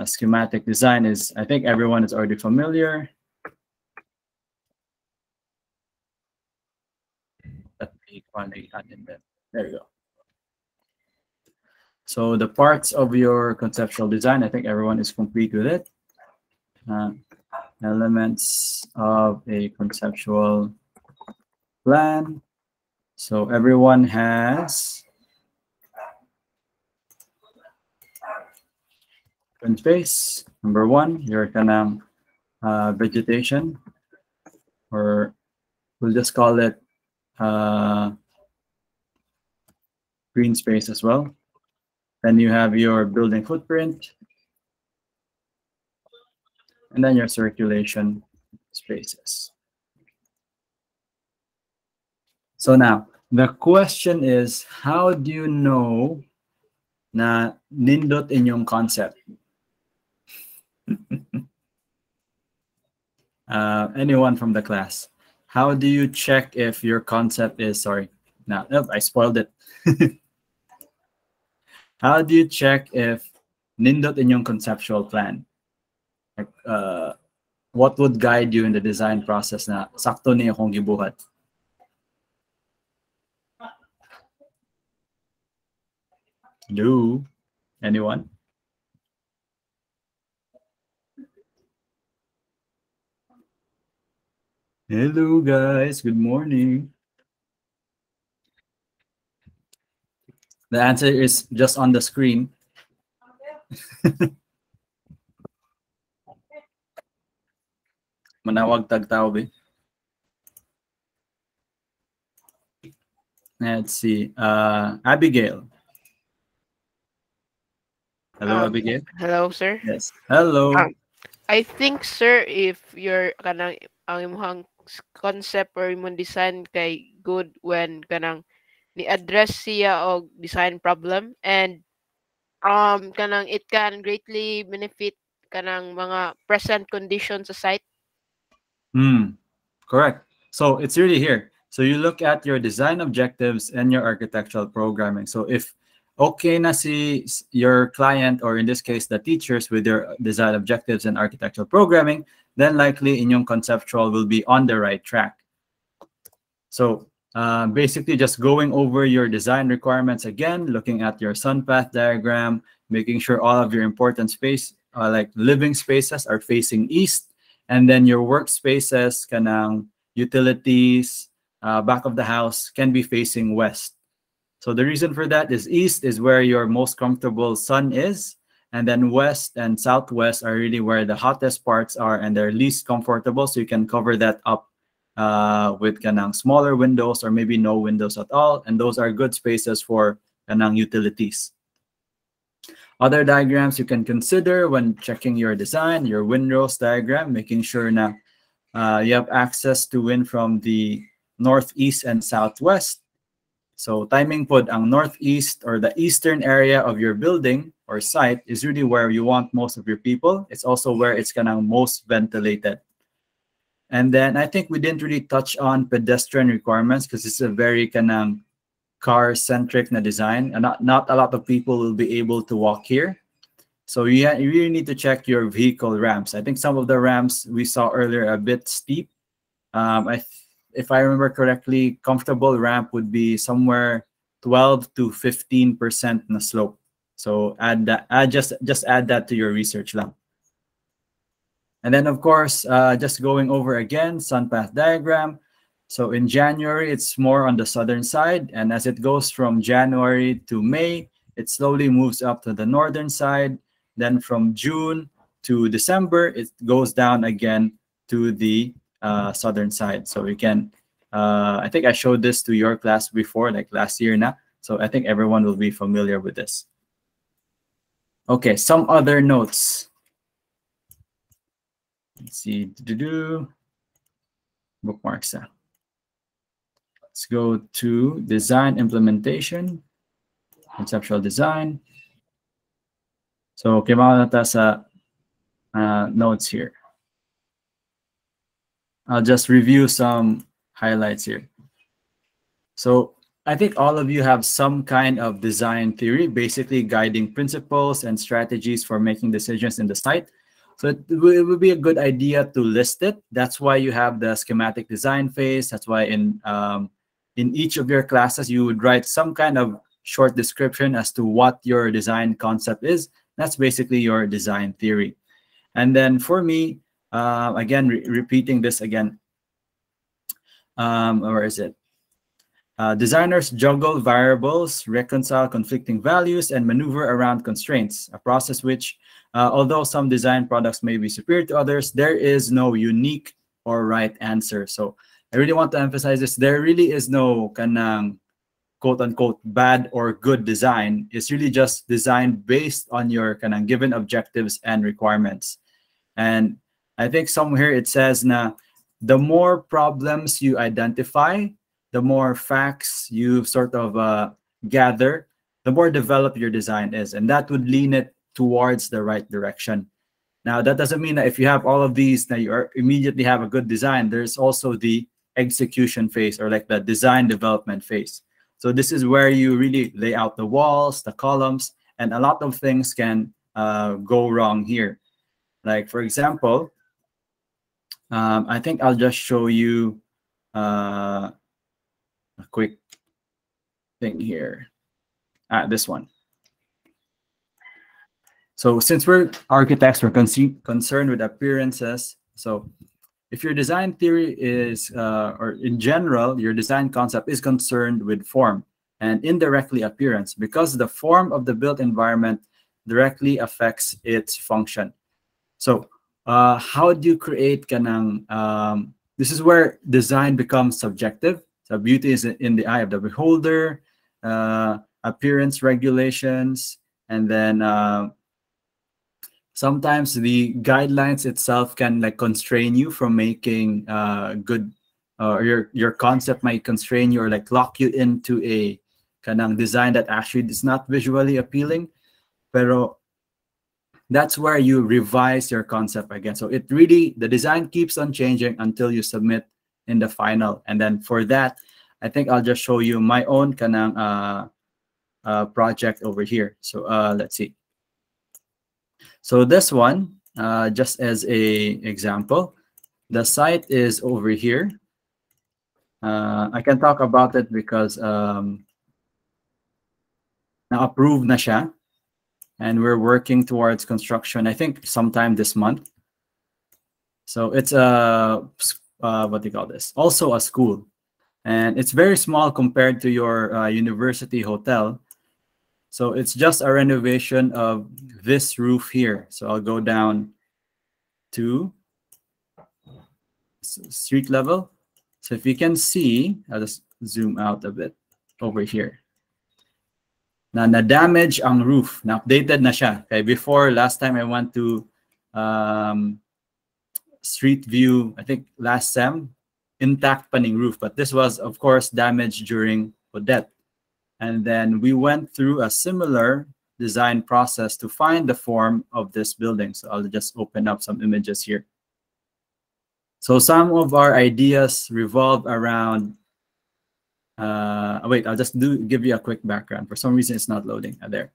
Speaker 1: schematic design is, I think everyone is already familiar. There you go. So the parts of your conceptual design, I think everyone is complete with it. Elements of a conceptual plan. So everyone has open space. Number one, your kanang vegetation. or we'll just call it green space as well. Then you have your building footprint, and then your circulation spaces. So now, the question is, how do you know na nindot inyong concept? Anyone from the class? How do you check if your concept is, sorry, no, nope, I spoiled it. How do you check if nindot inyong conceptual plan? Like, what would guide you in the design process na sakto niya akong gibuhat? Hello? Anyone? Hello, guys. Good morning. The answer is just on the screen. Manawag tagtao ba? Let's see. Abigail. Hello, Abigail.
Speaker 8: Hello, sir.
Speaker 1: Yes. Hello.
Speaker 8: I think, sir, if your kanang ang imong concept or imong design kay good when kanang ni-address siya og design problem, and kanang it can greatly benefit kanang mga present conditions sa site.
Speaker 1: Correct. So it's really here. So you look at your design objectives and your architectural programming. So if okay na si your client, or in this case the teachers, with their design objectives and architectural programming, then likely inyong conceptual will be on the right track. So basically just going over your design requirements again, looking at your sun path diagram, making sure all of your important space, like living spaces, are facing east, and then your workspaces, kanang utilities, back of the house, can be facing west. So the reason for that is east is where your most comfortable sun is, and then west and southwest are really where the hottest parts are and they're least comfortable. So you can cover that up with kanang smaller windows or maybe no windows at all, and those are good spaces for kanang utilities. Other diagrams you can consider when checking your design, your windrows diagram, making sure na you have access to wind from the northeast and southwest. So timing pod, ang northeast or the eastern area of your building or site is really where you want most of your people. It's also where it's kanang most ventilated. And then I think we didn't really touch on pedestrian requirements because it's a very kanang car-centric na design, and not a lot of people will be able to walk here. So you really need to check your vehicle ramps. I think some of the ramps we saw earlier are a bit steep. If I remember correctly, comfortable ramp would be somewhere 12 to 15% na slope. So add that. Just add that to your research lang. And then of course, just going over again, sun path diagram. So in January, it's more on the southern side, and as it goes from January to May, it slowly moves up to the northern side. Then from June to December, it goes down again to the southern side. So you can, I think I showed this to your class before, like last year now. So I think everyone will be familiar with this. Okay, some other notes. Let's see, bookmarks. Let's go to design implementation, conceptual design. So, kailangan natin sa notes here. I'll just review some highlights here. So, I think all of you have some kind of design theory, basically guiding principles and strategies for making decisions in the site. So it would be a good idea to list it. That's why you have the schematic design phase. That's why in each of your classes, you would write some kind of short description as to what your design concept is. That's basically your design theory. And then for me, again, repeating this again, where is it? Designers juggle variables, reconcile conflicting values, and maneuver around constraints, a process which, although some design products may be superior to others, there is no unique or right answer. So I really want to emphasize this. There really is no kanang quote unquote bad or good design. It's really just design based on your kanang given objectives and requirements. And I think somewhere it says na the more problems you identify, the more facts you sort of gather, the more developed your design is. And that would lean it towards the right direction. Now, that doesn't mean that if you have all of these, that you immediately have a good design. There's also the execution phase, or like the design development phase. So this is where you really lay out the walls, the columns, and a lot of things can go wrong here. Like, for example, I think I'll just show you a quick thing here. This one. So since we're architects, we're concerned with appearances. So if your design theory is, or in general, your design concept is concerned with form and indirectly appearance, because the form of the built environment directly affects its function. So how do you create kanang, this is where design becomes subjective. So beauty is in the eye of the beholder, appearance regulations, and then sometimes the guidelines itself can like constrain you from making good, or your concept might constrain you or like lock you into a kanang design that actually is not visually appealing. Pero that's where you revise your concept again. So it really, the design keeps on changing until you submit in the final. And then for that, I think I'll just show you my own kanang project over here. So let's see. So this one, just as a example, the site is over here. I can talk about it because na-approve na siya, and we're working towards construction, I think sometime this month. So it's a, what do you call this? Also a school. And it's very small compared to your university hotel. So it's just a renovation of this roof here. So I'll go down to street level. So if you can see, I'll just zoom out a bit over here. Na-damage ang roof. Na-updated na siya. Okay, before, last time I went to Street View, I think last sem, intact paning roof. But this was, of course, damaged during Odette. And then we went through a similar design process to find the form of this building. So I'll just open up some images here. So some of our ideas revolve around, wait, I'll just give you a quick background. For some reason, it's not loading. There.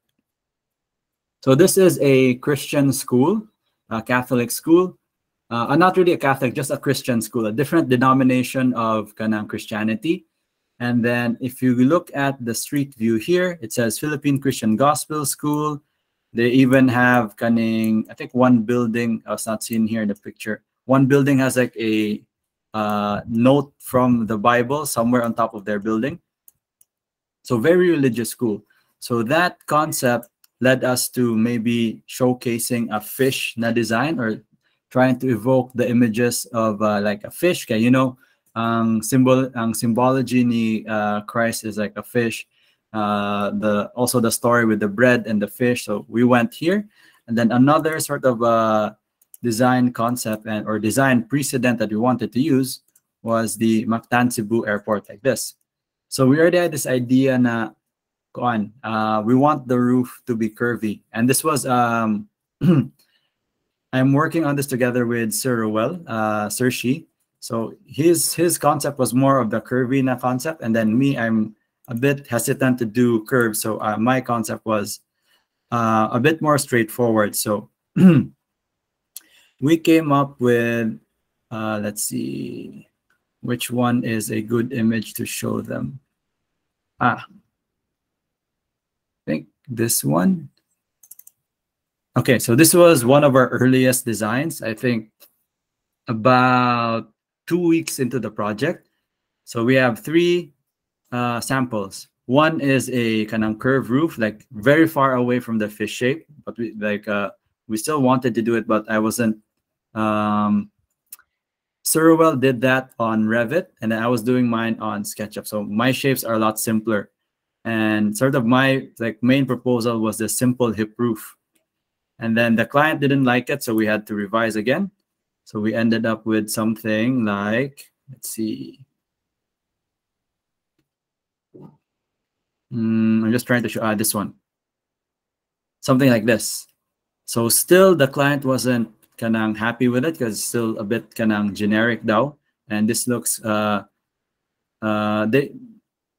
Speaker 1: So this is a Christian school, a Catholic school. Not really a Catholic, just a Christian school, a different denomination of Kanang Christianity. And then if you look at the street view here, it says Philippine Christian Gospel School. They even have kaning, I think one building, I was not seen here in the picture. One building has like a note from the Bible somewhere on top of their building. So very religious school. So that concept led us to maybe showcasing a fish na design, or trying to evoke the images of like a fish. You know, ang symbology ni Christ is like a fish. Also the story with the bread and the fish. So we went here, and then another sort of design concept or design precedent that we wanted to use was the Mactan Cebu Airport, like this. So we already had this idea na we want the roof to be curvy, and this was I'm working on this together with Sir Ruel, Sir Shi. So his concept was more of the curvy na concept, and then me, I'm a bit hesitant to do curves. So my concept was a bit more straightforward. So we came up with, let's see, which one is a good image to show them. I think this one. Okay, so this was one of our earliest designs, I think about 2 weeks into the project. So we have 3 samples. One is a kind of curved roof, like very far away from the fish shape, but we still wanted to do it, but I wasn't Sirwell did that on Revit, and then I was doing mine on SketchUp. So my shapes are a lot simpler. And sort of my main proposal was the simple hip roof. And then the client didn't like it, so we had to revise again. So we ended up with something like, let's see. I'm just trying to show this one. Something like this. So still the client wasn't kanang happy with it because it's still a bit kanang generic daw. And this looks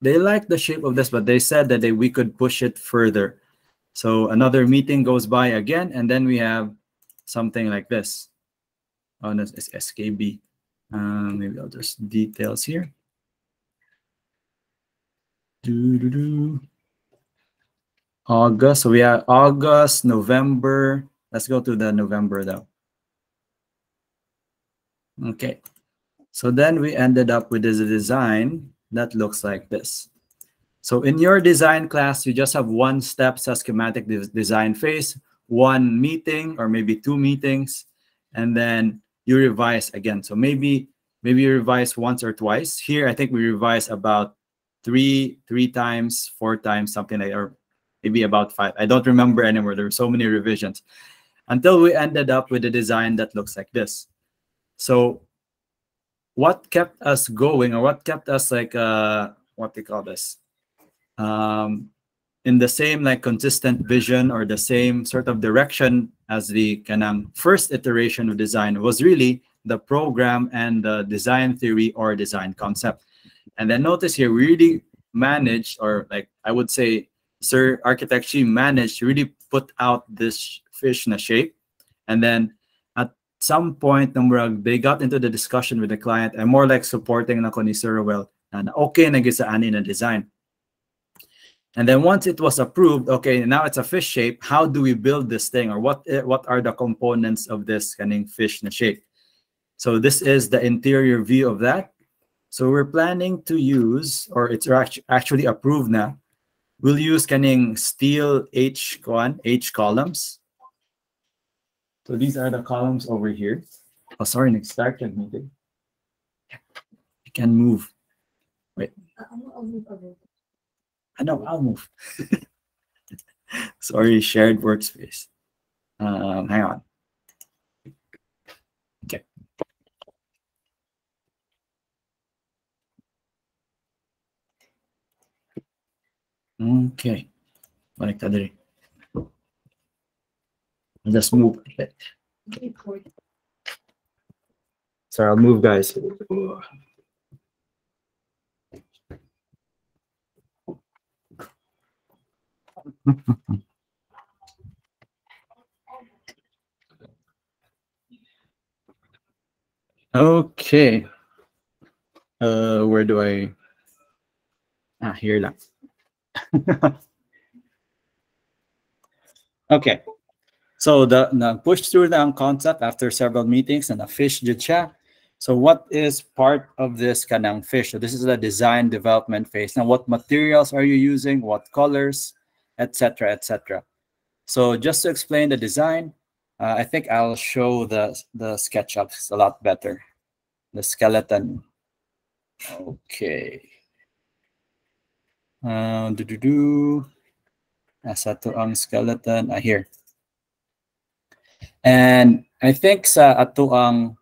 Speaker 1: they like the shape of this, but they said that we could push it further. So another meeting goes by again, and then we have something like this. Oh, no, it's SKB. Maybe I'll just details here. August. So we have August, November. Let's go to the November though. Okay. So then we ended up with this design that looks like this. So in your design class, you just have one step sa schematic design phase, one meeting or maybe two meetings, and then you revise again. So maybe you revise once or twice. Here, I think we revise about three times, four times, something like, or maybe about 5. I don't remember anymore. There were so many revisions until we ended up with a design that looks like this. So what kept us going, or what kept us like what they call this, in the same consistent vision or the same sort of direction as the kanang first iteration of design was really the program and the design theory or design concept. And then notice here, we really managed, or I would say Sir Architect managed to really put out this fish na shape. And then at some point, they got into the discussion with the client and more like supporting na ko ni Sir Well, and okay na gisa ani na design. And then once it was approved, okay, now it's a fish shape. How do we build this thing, or what are the components of this kaning fish na shape? So this is the interior view of that. So we're planning to use, or it's actually approved now. We'll use kaning steel H columns. So these are the columns over here. Oh, sorry, next start meeting. I can move. Wait. I know, I'll move. Sorry, shared workspace. Hang on. Okay. Okay. Balik ka diri. I'll just move a bit. Sorry, I'll move, guys. Okay. Where do I? Here lang. Okay. So the push through the concept after several meetings and a fish jud siya. So what is part of this kanang fish? So this is the design development phase. Now, what materials are you using? What colors, etc., etc. So just to explain the design, I think I'll show the SketchUps a lot better. The skeleton. Okay. Asa to ang skeleton here. And I think sa ato ang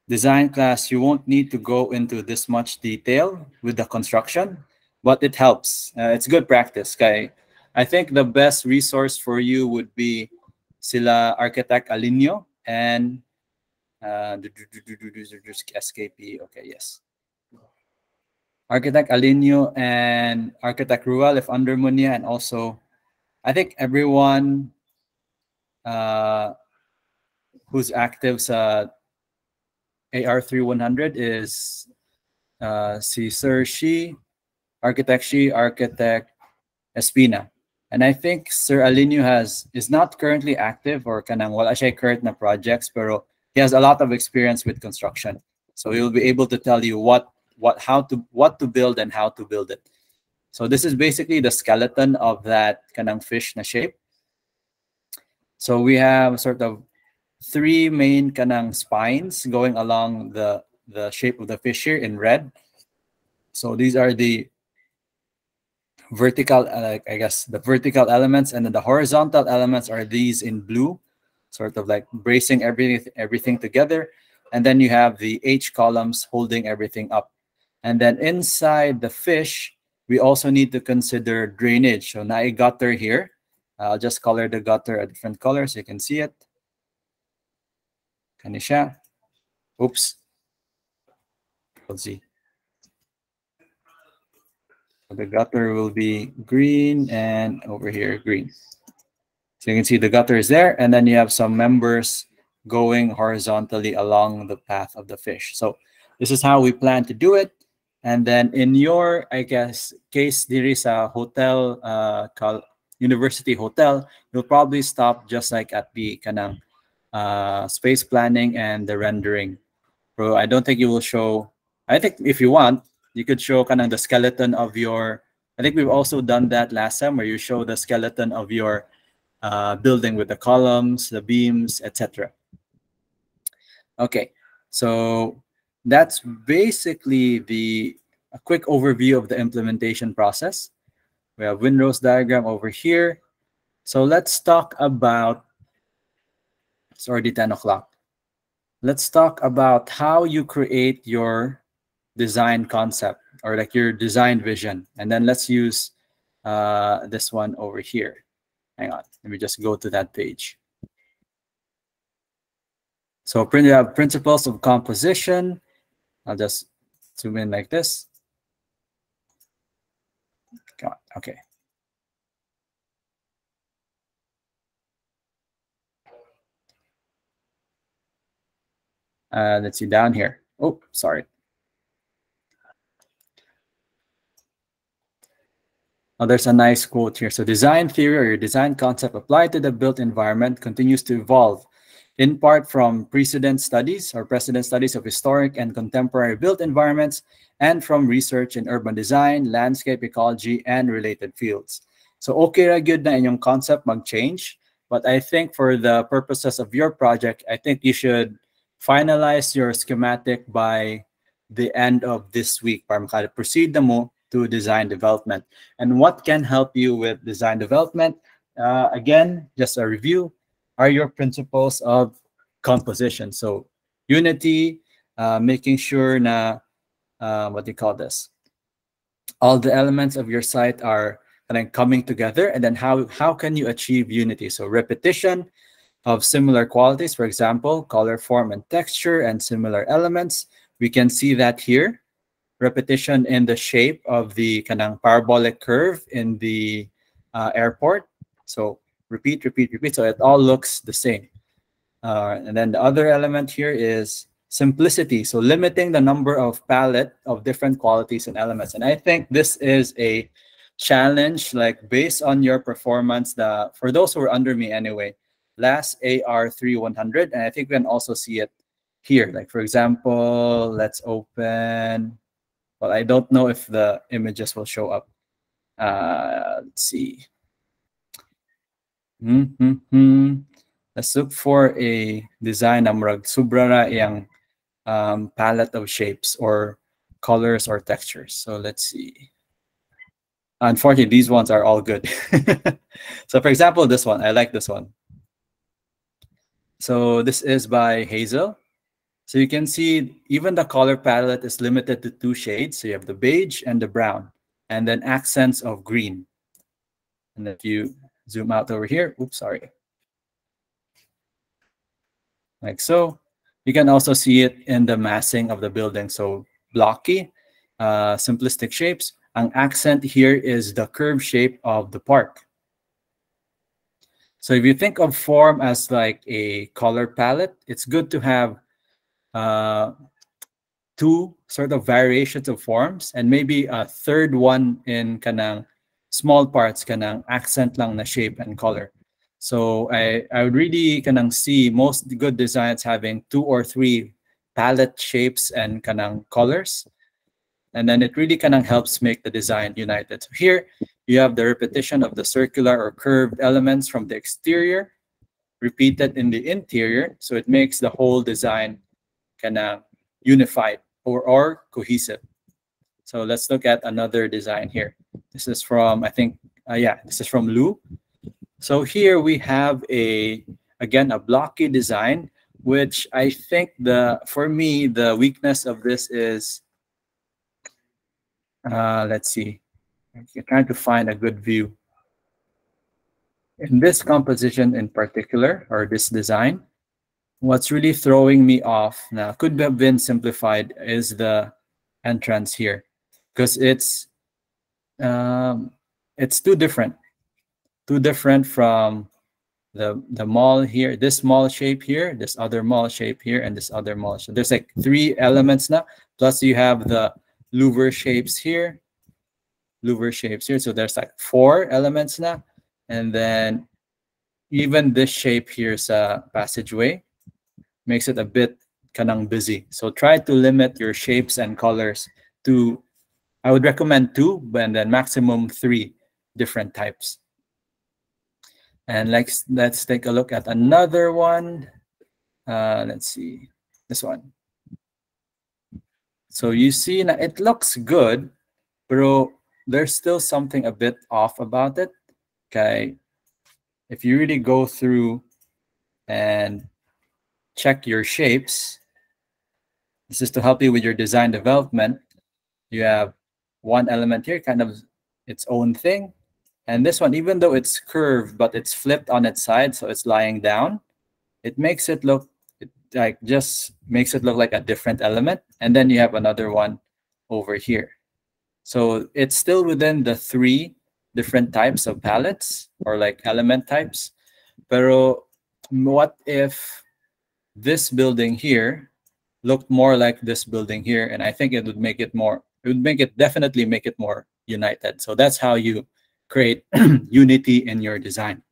Speaker 1: design class, you won't need to go into this much detail with the construction, but it helps. It's good practice. Kay I think the best resource for you would be sila Architect Alinio and SKP. Okay, yes. Architect Alinio and Architect Ruel, if under Munya, and also I think everyone who's active sa AR3100 is si Sir Shi, Architect Espina. And I think Sir Alinio is not currently active, or kanang wala siya current na projects, pero he has a lot of experience with construction. So he will be able to tell you what to build and how to build it. So this is basically the skeleton of that kanang fish na shape. So we have sort of three main kanang spines going along the shape of the fish here in red. So these are the vertical, I guess, the vertical elements, and then the horizontal elements are these in blue, sort of like bracing everything together. And then you have the H columns holding everything up. And then inside the fish, we also need to consider drainage. So na gutter here. I'll just color the gutter a different color so you can see it. Kanisha. Oops. Let's see. So the gutter will be green, and over here green. So you can see the gutter is there, and then you have some members going horizontally along the path of the fish. So this is how we plan to do it. And then in your, I guess, case, there is a hotel, university hotel, you'll probably stop just like at the kanang space planning and the rendering. So I don't think you will show, I think if you want, you could show kanang the skeleton of your, I think we've also done that last time where you show the skeleton of your building with the columns, the beams, etc. Okay, so that's basically a quick overview of the implementation process. We have Windrose diagram over here. So let's talk about, it's already 10 o'clock. Let's talk about how you create your design concept or like your design vision. And then let's use this one over here. Hang on, let me just go to that page. So you have principles of composition. I'll just zoom in like this. Come on, okay. Let's see down here. Oh, sorry. Oh, there's a nice quote here. So design theory or your design concept applied to the built environment continues to evolve, in part from precedent studies of historic and contemporary built environments, and from research in urban design, landscape ecology, and related fields. So okay ra gyud na inyong concept mag-change, but I think for the purposes of your project, I think you should finalize your schematic by the end of this week para proceed na mo to design development. And what can help you with design development? Again, just a review, are your principles of composition. So unity, making sure na, what do you call this? All the elements of your site are kind of coming together, and then how can you achieve unity? So repetition of similar qualities, for example, color, form, and texture, and similar elements. We can see that here. Repetition in the shape of the kanang parabolic curve in the airport. So repeat, repeat, repeat. So it all looks the same. And then the other element here is simplicity. So limiting the number of palette of different qualities and elements. And I think this is a challenge, like based on your performance, for those who are under me anyway, last AR3100, and I think we can also see it here. Like for example, let's open, well, I don't know if the images will show up. Let's see. Let's look for a design na murag sobra na iyang palette of shapes or colors or textures. So let's see. Unfortunately, these ones are all good. So for example, this one, I like this one. So this is by Hazel. So you can see even the color palette is limited to 2 shades. So you have the beige and the brown, and then accents of green. And if you zoom out over here, oops, sorry. Like so. You can also see it in the massing of the building. So blocky, simplistic shapes. Ang accent here is the curved shape of the park. So if you think of form as like a color palette, it's good to have 2 sort of variations of forms and maybe a third one in kanang small parts, kanang accent lang na shape and color. So I would really kanang see most good designs having 2 or 3 palette shapes and kanang colors. And then it really kanang helps make the design united. So here you have the repetition of the circular or curved elements from the exterior. repeated in the interior, so it makes the whole design kind of unified or cohesive. So let's look at another design here. This is from, I think, yeah, this is from Lou. So here we have again, a blocky design, which I think for me, the weakness of this is, let's see, I'm trying to find a good view. In this composition in particular, or this design, what's really throwing me off, now could have been simplified, is the entrance here, because it's too different from the mall here, this mall shape here, this other mall shape here, and this other mall shape. There's like 3 elements now, plus you have the louver shapes here, so there's like 4 elements now. And then even this shape here is a passageway, makes it a bit kanang busy. So try to limit your shapes and colors to, I would recommend 2, and then maximum 3 different types. And let's take a look at another one. Let's see, this one. So you see, now it looks good, but there's still something a bit off about it. Okay, if you really go through and check your shapes, this is to help you with your design development. You have one element here, kind of its own thing. And this one, even though it's curved, but it's flipped on its side, so it's lying down, it makes it look, just makes it look like a different element. And then you have another one over here. So it's still within the 3 different types of palettes, or like element types. Pero what if this building here looked more like this building here? And I think it would make it more, definitely make it more united. So that's how you create unity in your design.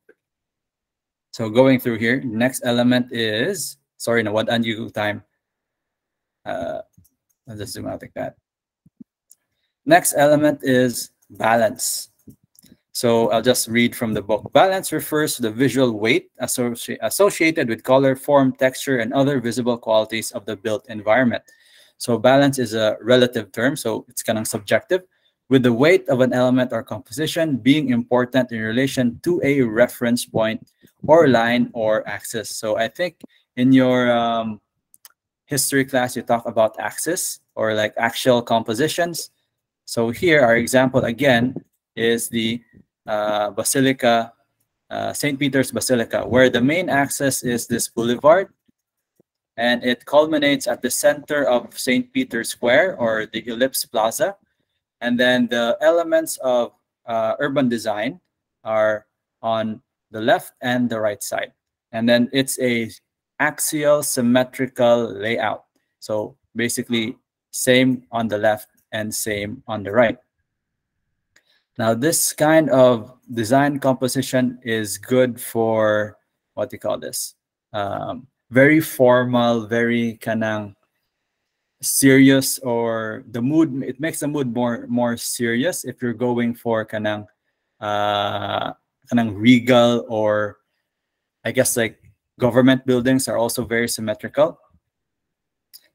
Speaker 1: So going through here, next element is, sorry, no, what undo time. I'll just zoom out like that. Next element is balance. So I'll just read from the book. Balance refers to the visual weight associated with color, form, texture, and other visible qualities of the built environment. So balance is a relative term, so it's kind of subjective, with the weight of an element or composition being important in relation to a reference point or line or axis. So I think in your history class, you talk about axis or like axial compositions. So here, our example again is the Basilica, St. Peter's Basilica, where the main axis is this boulevard, and it culminates at the center of St. Peter's Square, or the Ellipse Plaza. And then the elements of urban design are on the left and the right side. And then it's a axial symmetrical layout. So basically same on the left and same on the right. Now this kind of design composition is good for, what do you call this? Very formal, very kanang serious, or the mood, it makes the mood more serious if you're going for kanang regal, or I guess like government buildings are also very symmetrical.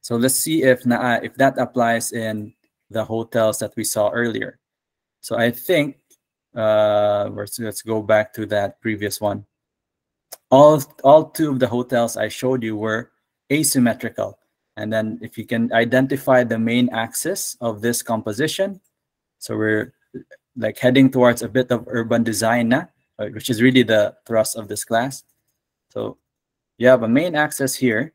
Speaker 1: So let's see if that applies in the hotels that we saw earlier. So I think let's go back to that previous one. All 2 of the hotels I showed you were asymmetrical. And then if you can identify the main axis of this composition, so we're like heading towards a bit of urban design now, which is really the thrust of this class. So you have a main axis here,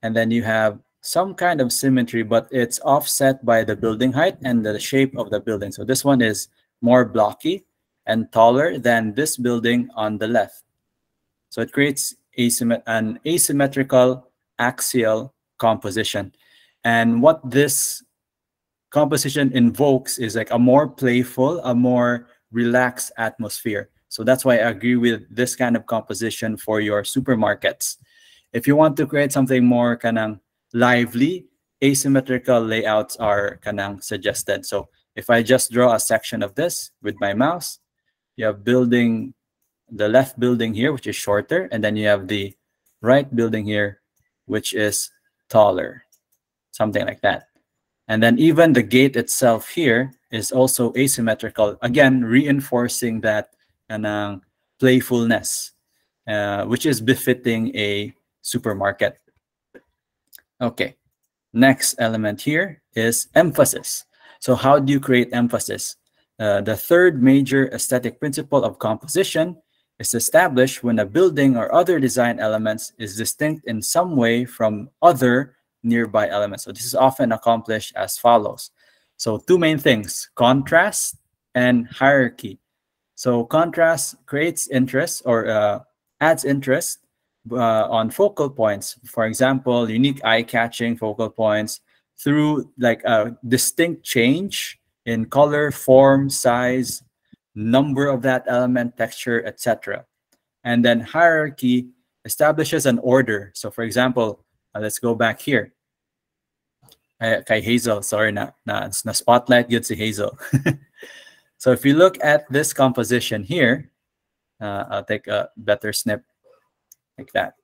Speaker 1: and then you have some kind of symmetry, but it's offset by the building height and the shape of the building. So this one is more blocky and taller than this building on the left. So it creates an asymmetrical axial composition. And what this composition invokes is like a more playful, a more relaxed atmosphere. So that's why I agree with this kind of composition for your supermarkets. If you want to create something more kanang lively, asymmetrical layouts are kanang suggested. So if I just draw a section of this with my mouse, you have building the left building here, which is shorter, and then you have the right building here, which is taller, something like that. And then even the gate itself here is also asymmetrical, again, reinforcing that playfulness, which is befitting a supermarket. Okay, next element here is emphasis. So how do you create emphasis? The third major aesthetic principle of composition is established when a building or other design elements is distinct in some way from other nearby elements. So this is often accomplished as follows. So two main things, contrast and hierarchy. So contrast creates interest or adds interest on focal points. For example, unique eye-catching focal points through like a distinct change in color, form, size, number of that element, texture, etc. And then hierarchy establishes an order. So for example, let's go back here. Kay Hazel, sorry, na spotlight yun si Hazel. So if you look at this composition here, I'll take a better snip like that.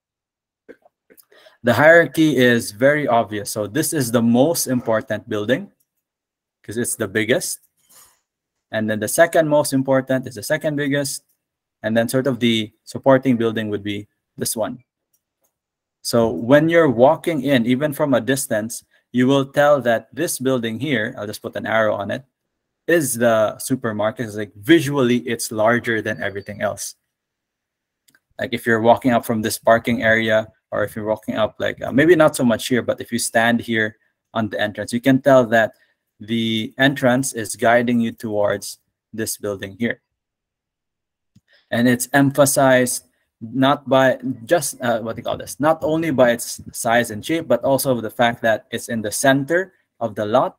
Speaker 1: The hierarchy is very obvious. So this is the most important building because it's the biggest. And then the second most important is the second biggest. And then sort of the supporting building would be this one. So when you're walking in, even from a distance, you will tell that this building here, I'll just put an arrow on it, is the supermarket. It's like visually, it's larger than everything else. Like if you're walking up from this parking area, or if you're walking up like maybe not so much here, but if you stand here on the entrance, you can tell that the entrance is guiding you towards this building here. And it's emphasized not by just what do you call this, not only by its size and shape, but also the fact that it's in the center of the lot,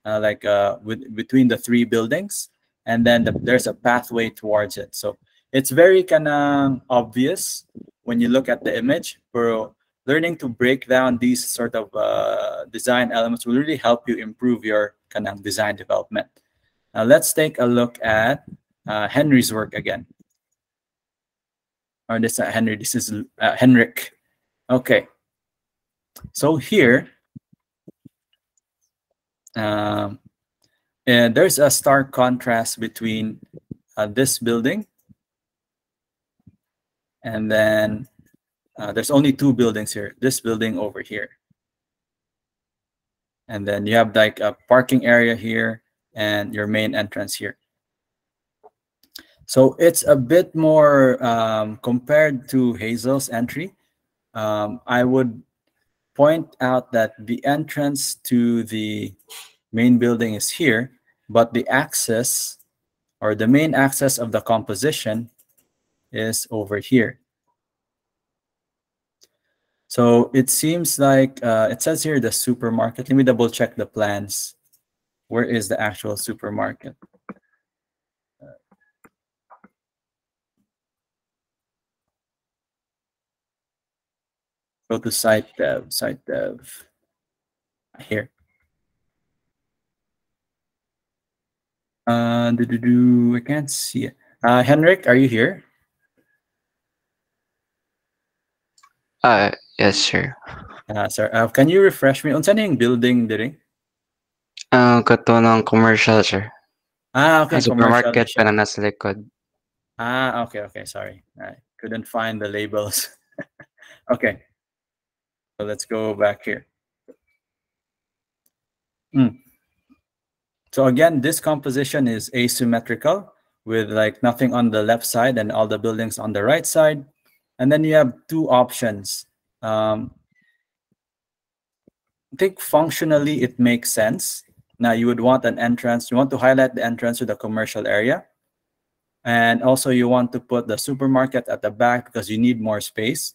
Speaker 1: between the three buildings, and then there's a pathway towards it. So it's very kind of obvious when you look at the image, but learning to break down these sort of design elements will really help you improve your kind of design development. Now let's take a look at Henry's work again. Or this Henry, this is Henrik. Okay. So here, and there's a stark contrast between this building, and then there's only two buildings here. This building over here, and then you have like a parking area here and your main entrance here. So it's a bit more compared to Hazel's entry. I would point out that the entrance to the main building is here, but the access or the main access of the composition is over here. So it seems like it says here the supermarket. Let me double check the plans. Where is the actual supermarket? Go to site dev, here. I can't see it. Henrik, are you here?
Speaker 2: Yes, sir.
Speaker 1: Sir, can you refresh me? Unsa na yung building diri?
Speaker 2: Kato ng commercial, sir.
Speaker 1: Okay,
Speaker 2: Ang
Speaker 1: commercial
Speaker 2: supermarket
Speaker 1: siya.
Speaker 2: pa na nasa likod.
Speaker 1: Okay, sorry. I couldn't find the labels. Okay. So let's go back here. So again, this composition is asymmetrical with like nothing on the left side and all the buildings on the right side. And then you have two options. I think functionally it makes sense. Now you would want an entrance. You want to highlight the entrance to the commercial area. And also you want to put the supermarket at the back because you need more space.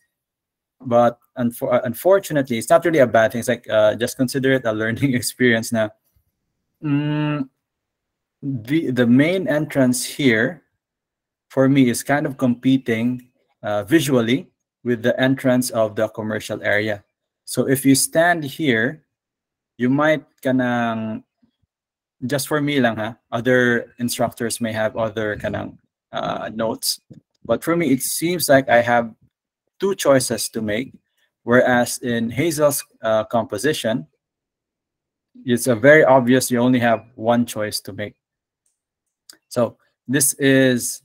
Speaker 1: But unfortunately, it's not really a bad thing. It's like just consider it a learning experience now. The main entrance here for me is kind of competing visually with the entrance of the commercial area. So if you stand here, you might kanang, just for me lang ha, other instructors may have other kanang notes. But for me, it seems like I have two choices to make, whereas in Hazel's composition, it's a very obvious you only have one choice to make. So this is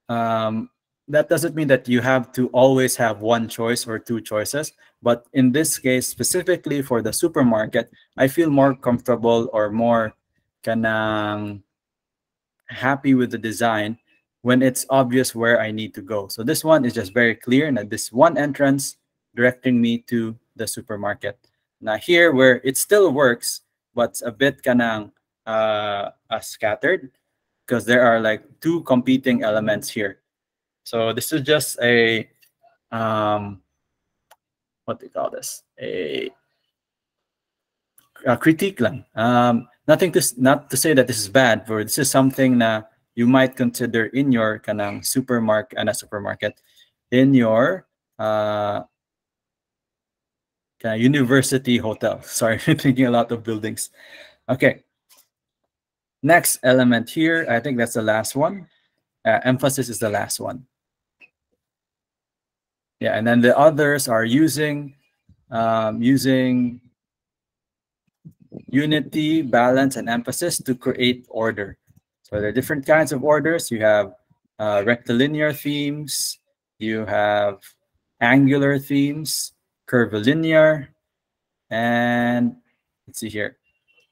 Speaker 1: that doesn't mean that you have to always have one choice or two choices. But in this case, specifically for the supermarket, I feel more comfortable or more kanang happy with the design when it's obvious where I need to go. So this one is just very clear, and this one entrance directing me to the supermarket. Now here, where it still works, but it's a bit kanang scattered, because there are like two competing elements here. So this is just a what do you call this? A critique lang. Nothing to not to say that this is bad, for this is something that you might consider in your kanang supermarket, in your university hotel. Sorry, thinking a lot of buildings. Okay. Next element here, I think that's the last one. Emphasis is the last one. Yeah, and then the others are using unity, balance, and emphasis to create order. So there are different kinds of orders. You have rectilinear themes, you have angular themes, curvilinear, and let's see here,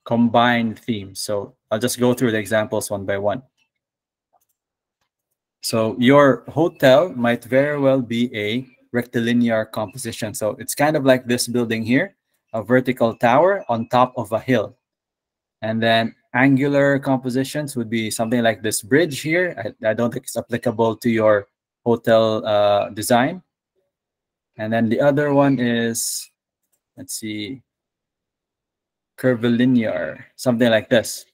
Speaker 1: combined themes. So I'll just go through the examples one by one. So your hotel might very well be a rectilinear composition. So it's kind of like this building here, a vertical tower on top of a hill. And then angular compositions would be something like this bridge here. I don't think it's applicable to your hotel design. And then the other one is, let's see, curvilinear, something like this.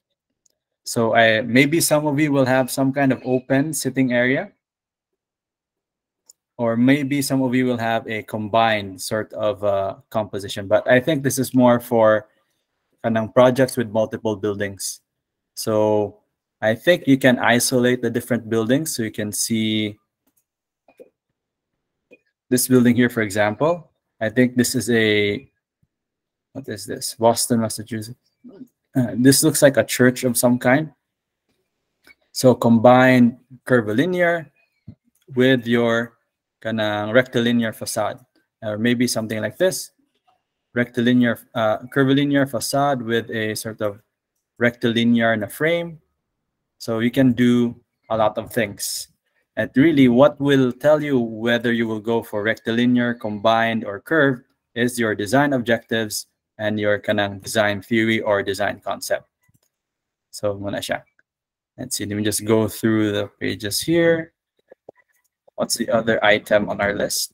Speaker 1: So maybe some of you will have some kind of open sitting area, or maybe some of you will have a combined sort of composition. But I think this is more for projects with multiple buildings. So I think you can isolate the different buildings. So you can see this building here, for example. I think this is what is this? Boston, Massachusetts. This looks like a church of some kind. So combine curvilinear with your rectilinear facade, or maybe something like this. Rectilinear, curvilinear facade with a sort of rectilinear in a frame. So you can do a lot of things. And really, what will tell you whether you will go for rectilinear, combined, or curved is your design objectives and your design theory or design concept. So muna siya. Let's see, let me just go through the pages here. What's the other item on our list?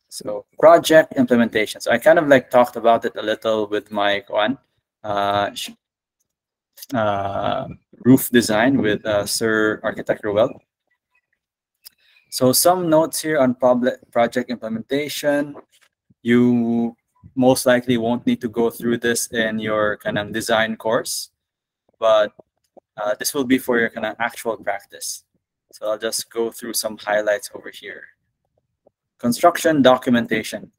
Speaker 1: So project implementation. So I kind of talked about it a little with my roof design with Sir Architect Ruel. So some notes here on project implementation. You most likely won't need to go through this in your design course, but this will be for your actual practice. So I'll just go through some highlights over here. Construction documentation.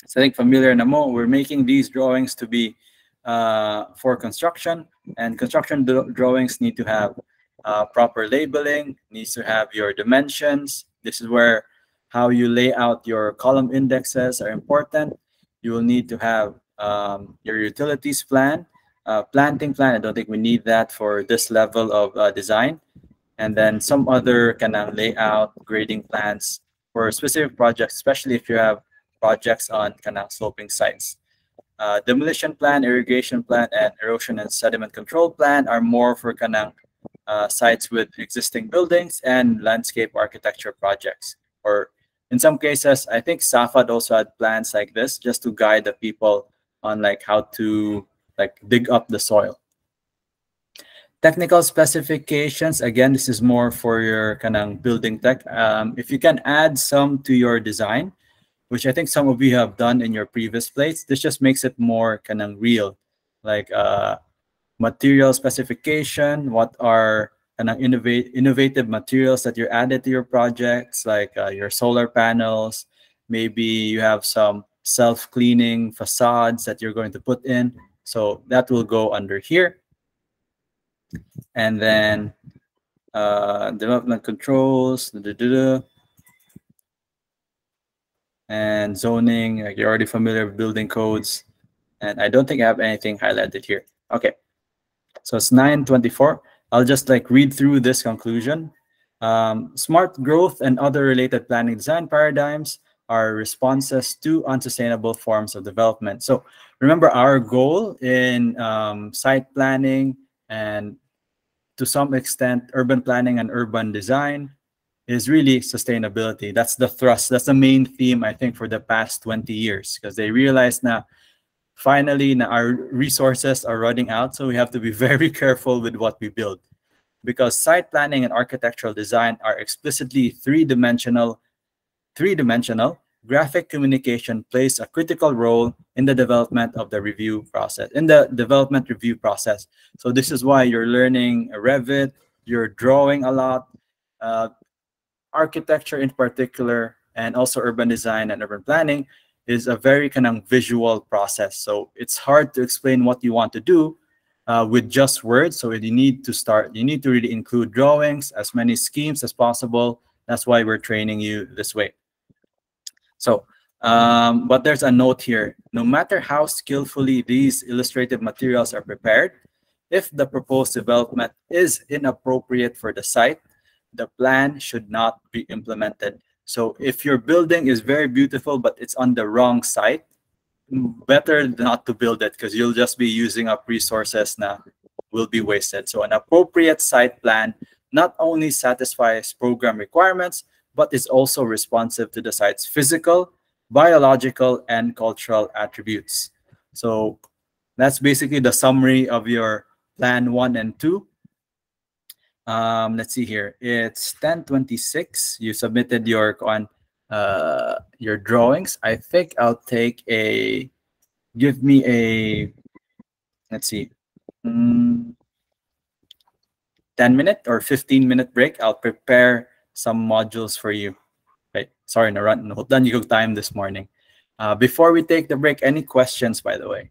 Speaker 1: So I think familiar na mo, we're making these drawings to be for construction, and construction drawings need to have proper labeling, needs to have your dimensions. This is where how you lay out your column indexes are important. You will need to have your utilities plan, planting plan. I don't think we need that for this level of design. And then some other layout grading plans for specific projects, especially if you have projects on sloping sites. Demolition plan, irrigation plan, and erosion and sediment control plan are more for sites with existing buildings and landscape architecture projects. Or in some cases, I think SAFAD also had plans like this just to guide the people on how to dig up the soil. Technical specifications, again, this is more for your building tech. If you can add some to your design, which I think some of you have done in your previous plates, this just makes it more real. Material specification, what are kind of innovative materials that you're added to your projects, like your solar panels. Maybe you have some self-cleaning facades that you're going to put in. So that will go under here. And then development controls, and zoning, like you're already familiar with building codes. And I don't think I have anything highlighted here. Okay, so it's 9:24. I'll just like read through this conclusion. Smart growth and other related planning design paradigms are responses to unsustainable forms of development. So remember, our goal in site planning and to some extent urban planning and urban design is really sustainability. That's the thrust. That's the main theme, I think, for the past 20 years, because they realize now finally our resources are running out, so we have to be very careful with what we build, because site planning and architectural design are explicitly three-dimensional. Graphic communication plays a critical role in the development of the review process, So this is why you're learning Revit, you're drawing a lot, architecture in particular, and also urban design and urban planning is a very kind of visual process. So it's hard to explain what you want to do with just words. So you need to really include drawings, as many schemes as possible. That's why we're training you this way. So, but there's a note here. No matter how skillfully these illustrative materials are prepared, if the proposed development is inappropriate for the site, the plan should not be implemented. So if your building is very beautiful, but it's on the wrong site, better not to build it, because you'll just be using up resources that will be wasted. So an appropriate site plan not only satisfies program requirements, but is also responsive to the site's physical, biological, and cultural attributes. So that's basically the summary of your plan 1 and 2. Let's see here. It's 10:26. You submitted your drawings. I think I'll take give me a, let's see, 10-minute or 15-minute break. I'll prepare some modules for you. Okay. Sorry, nahutan yung time this morning. Before we take the break, any questions, by the way?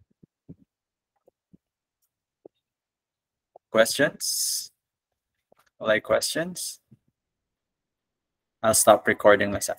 Speaker 1: Questions? Like questions? I'll stop recording myself.